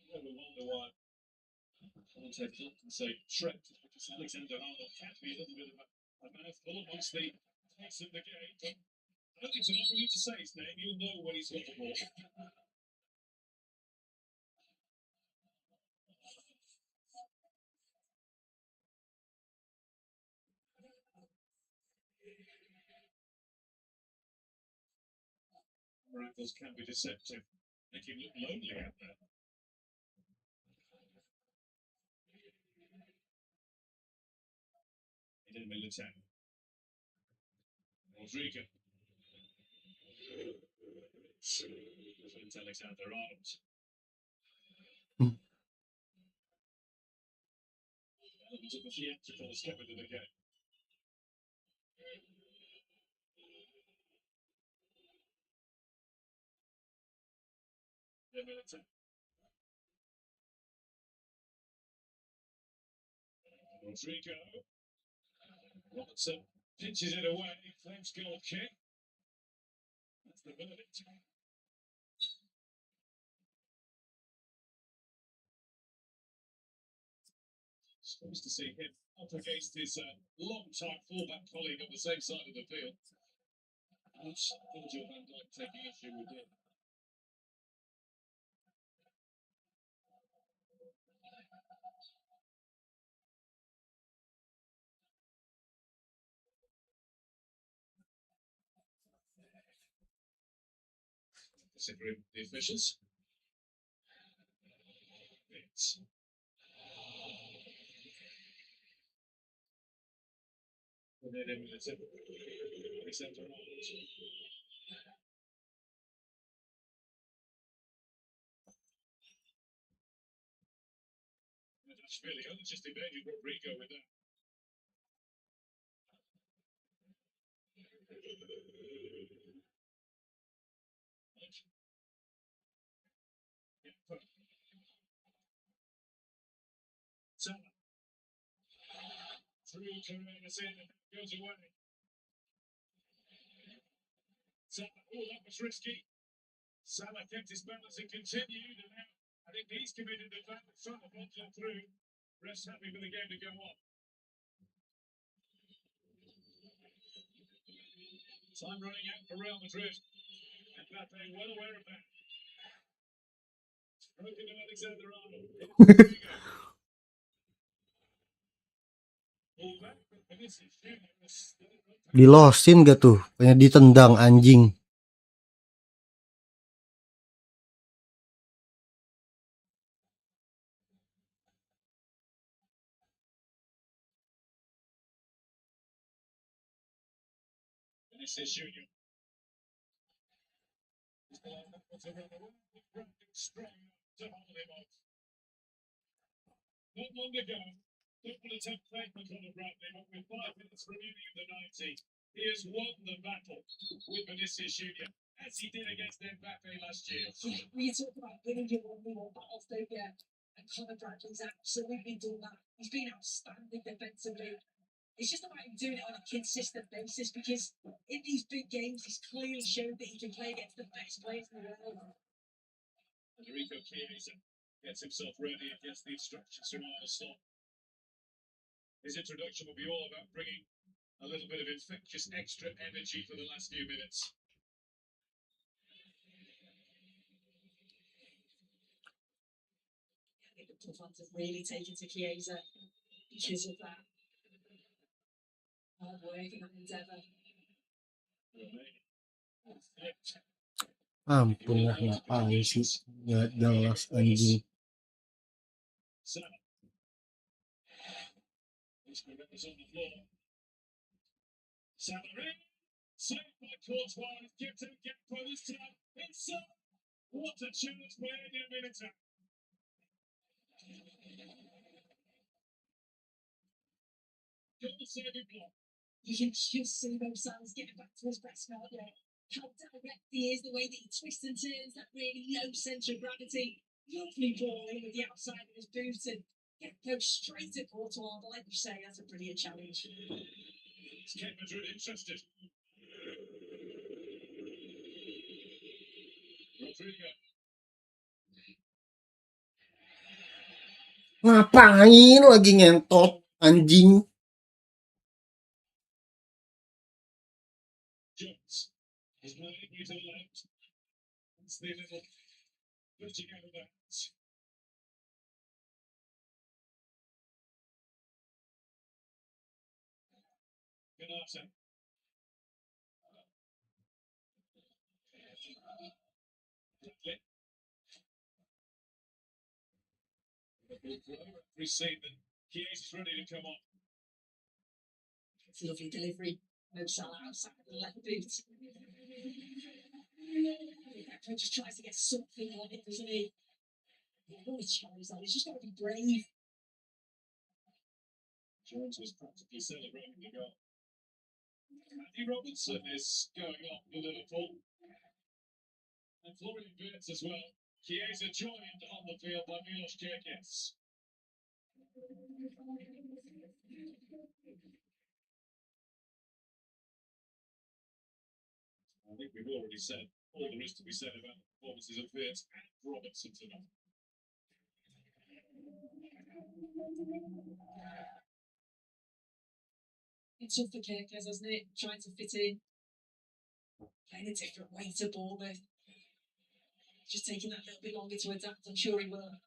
Speaker 1: Never wonder why commentators often say Trent, because Alexander-Arnold can be a little bit of a mouthful amongst the pace of the game. But I don't think tonight we need to say his name. You'll know when he's got the ball. Miracles can be deceptive. Make him look lonely out there. Eden Militao. Rodrigo. Trent Alexander-Arnold. Elements of the theatricals come into the game. Eden Militao. Rodrigo. Robertson pinches it away. Claims goal kick. That's the verdict. Supposed to see him up against his long-time fullback colleague on the same side of the field. That's Virgil van Dijk taking issue with him. Disagreeing with the officials. It's Eden Militao. Alexander-Arnold. Really just evaded Rodrigo with that. Salah. Through Carreras in and goes away. Salah, oh, that was risky. Salah kept his balance and continued, and now I think he's committed the foul. Salah wants it through. Rest happy for the game to go on. Time running out for Real Madrid. And Mbappe well aware of that. Broken to Alexander-Arnold. Rodrigo. Pull back. Vinicius Junior was still
Speaker 2: Dilosin gak tuh? Kayak ditendang anjing.
Speaker 1: Vinicius Junior. Strong to hold him off. Not long ago, Liverpool attempt played McConnell Bradley, but with 5 minutes remaining in the 90, he has won the battle with Vinicius Junior, as he did against Mbappe last year.
Speaker 3: We talk about winning your 1v1 battles, don't you? And Conor Bradley's absolutely done that. He's been outstanding defensively. It's just about him doing it on a consistent basis because in these big games, he's clearly shown that he can play against the best players in the world.
Speaker 1: Federico Chiesa gets himself ready and gets the instructions from Arne Slot. His introduction will be all about bringing a little bit of infectious extra energy for the last few minutes.
Speaker 3: I think the tough ones have really taken to Chiesa because of that hard work and that endeavour.
Speaker 2: Ampun lah, ngapain sih? Nggak jelas anjing.
Speaker 1: Salah. He's on the floor. Salah in. Saved by Courtois. It's kept him Gakpo this time. It's what a chance by Eden Militao. Goal saving block.
Speaker 3: You can just see Mo Salah's getting back to his best now. How direct he is, the way that he twists and turns, that really low centre of gravity. Lovely ball in with the outside of his boot and Gakpo straight at Courtois. But like you say, that's a brilliant challenge.
Speaker 1: It's Ken Madrid interested. Rodrigo.
Speaker 2: Ngapain lagi ngentot anjing?
Speaker 1: Jones. He's moving to the left. It's the little lifting out of the hands. Ganata. We've seen that Chiesa's ready to come on.
Speaker 3: It's a lovely delivery. Mo Salah outside the left boot. Gakpo just tries to get something on it, doesn't he? Always challenge that. He's just got to be brave.
Speaker 1: Jones was practically celebrating the goal. Andy Robertson is going off for Liverpool. And Florian Wirtz as well. Chiesa joined on the field by Milos Kerkez. I think we've already said all there is to be said about the performances of Wirtz and Robertson tonight.
Speaker 3: It's tough for Kerkez, hasn't it? Trying to fit in. Playing a different way to Bournemouth. Just taking that little bit longer to adapt. I'm sure he will.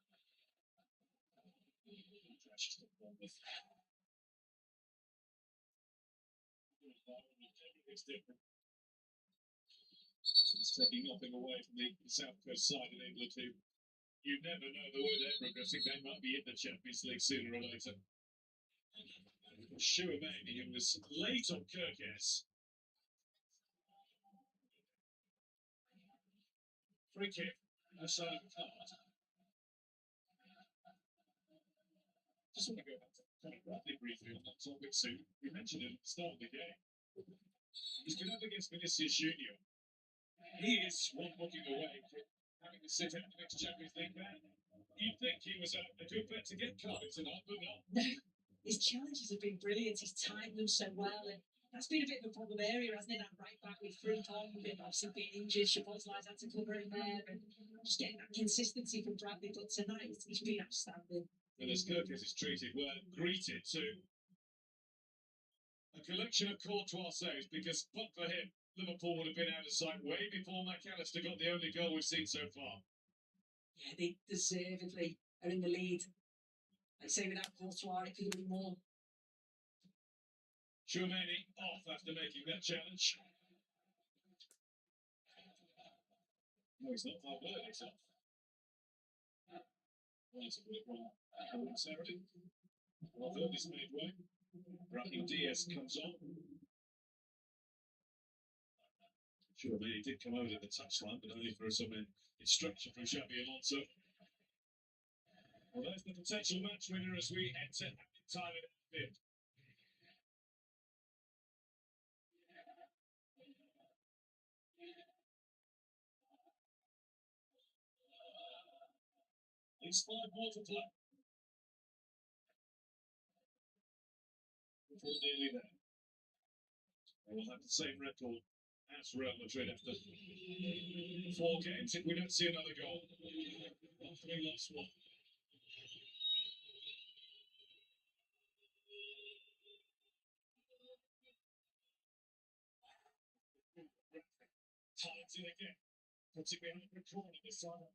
Speaker 1: It's different. It's taking nothing away from the South Coast side of England, who you never know the way they're progressing. They might be in the Champions League sooner or later. Chouameni, who was late on Kerkez. Free kick, outside of the card. Just want to go back to Conor Bradley briefly on that topic soon. We mentioned it at the start of the game. He's been up against Vinicius Junior. He is one looking away from having to sit out the next Champions League ban. You'd think he was a good bet to get Cardiff tonight, but not.
Speaker 3: No, his challenges have been brilliant. He's timed them so well, and that's been a bit of a problem area, hasn't it? That right back with Frimpong, obviously being injured, Szoboszlai's had to cover him there, and just getting that consistency from Bradley. But tonight, he's been outstanding.
Speaker 1: And as Kerkez is treated well, greeted too. A collection of Courtois saves, because but for him, Liverpool would have been out of sight way before McAllister got the only goal we've seen so far.
Speaker 3: Yeah, they deservedly are in the lead. I'd say without Courtois, it could have been more.
Speaker 1: Chouameni off after making that challenge. No, he's not far below, he's off. That's a good one. Saturday. Well, third is made way. Brahim Diaz comes on. Chouameni did come over to the touchline, but only for some instruction from Xabi Alonso. Well, there's the potential match winner as we enter time in the field. It's 5 more to play. Before nearly there. They will have the same record As Real Madrid after 4 games, if we don't see another goal after we lost one. Times it again. Puts it behind the corner this time.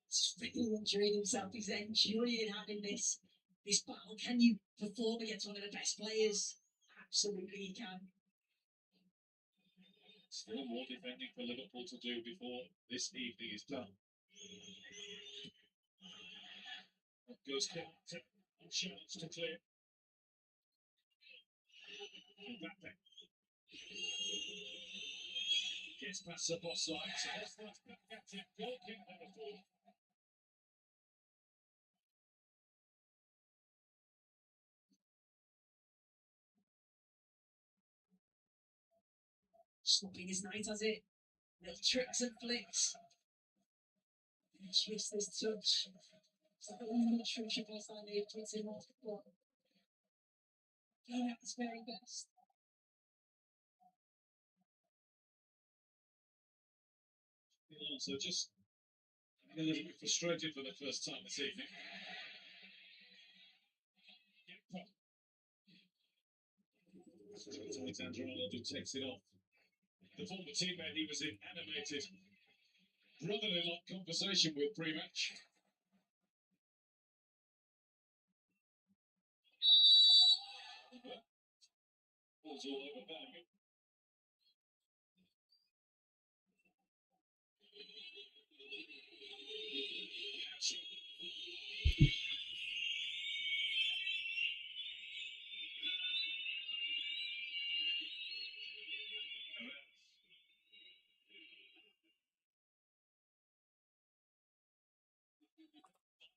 Speaker 3: He's really enjoying himself. He's enjoying having this battle. Can you perform against one of the best players? Absolutely, he can.
Speaker 1: Still more defending for Liverpool to do before this evening is done. That goes to chance to clear. Mbappe gets past the boss line. So that's back at it. Goal kick Liverpool.
Speaker 3: Stopping his night, has it? Little tricks and flicks. Just this touch. It's like I'm not sure she was on the 20 minutes before. Going at his very best.
Speaker 1: Also just a little bit frustrated for the first time this evening. Alexander Arnold takes it off. The former teammate he was in animated brotherly-like conversation with pre-match. Ball's all over Bellingham.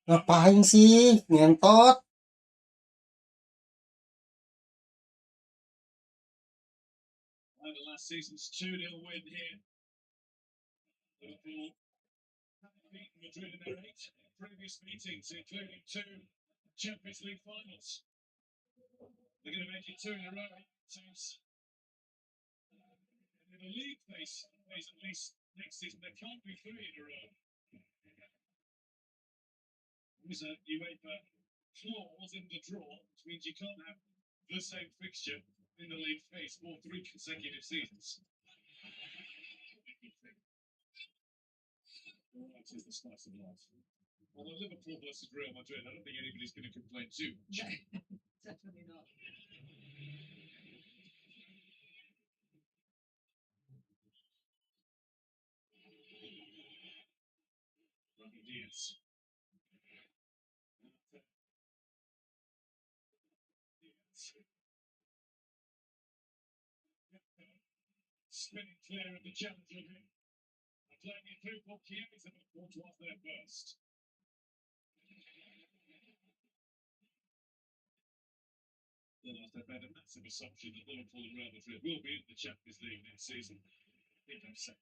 Speaker 2: Ngapain sih? Ngentot.
Speaker 1: And the last season's 2-0 win here. Liverpool having beaten Madrid in their 8 previous meetings, including 2 Champions League finals. They're going to make it 2 in a row. Teams in the league phase at least next season. There can't be 3 in a row. There's a UEFA clause in the draw, which means you can't have the same fixture in the league phase for 3 consecutive seasons. That is the spice of life. Although Liverpool versus Real Madrid, I don't think anybody's going to complain too much.
Speaker 3: Definitely not.
Speaker 1: Diaz. Spinning clear of the challenger here. Playing it through for Chiesa, but what was their burst? Then I've made a massive assumption that Liverpool and Real Madrid will be in the Champions League next season. I think I'm saying.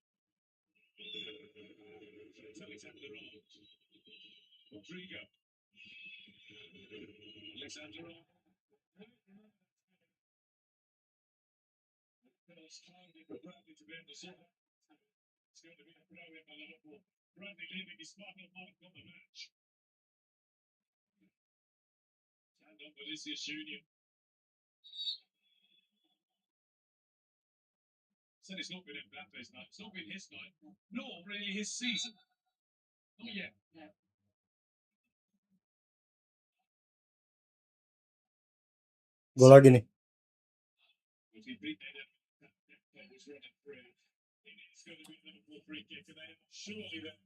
Speaker 1: Alexander Arnold. Rodrigo. Alexander Arnold. It's kindly for Bradley to be able to sort that. It's going to be a throw in by Liverpool. Bradley leaving his final mark on the match. And on Vinicius Junior. Said it's not been Mbappe's night. It's not been his night, nor really his season. Not yet.
Speaker 2: Gol lagi nih.
Speaker 1: If he beat it, that was running free. It's going to be a Liverpool free kick, and they are surely there.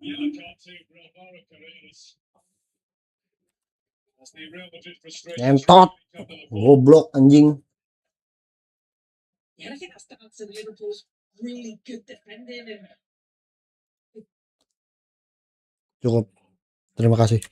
Speaker 1: Yellow card to Alvaro Carreras. As the Real Madrid frustration.
Speaker 2: Ngentot. Goblok anjing.
Speaker 3: Yeah, I think that's down to Liverpool's really good defending and
Speaker 2: Cukup. Terima kasih.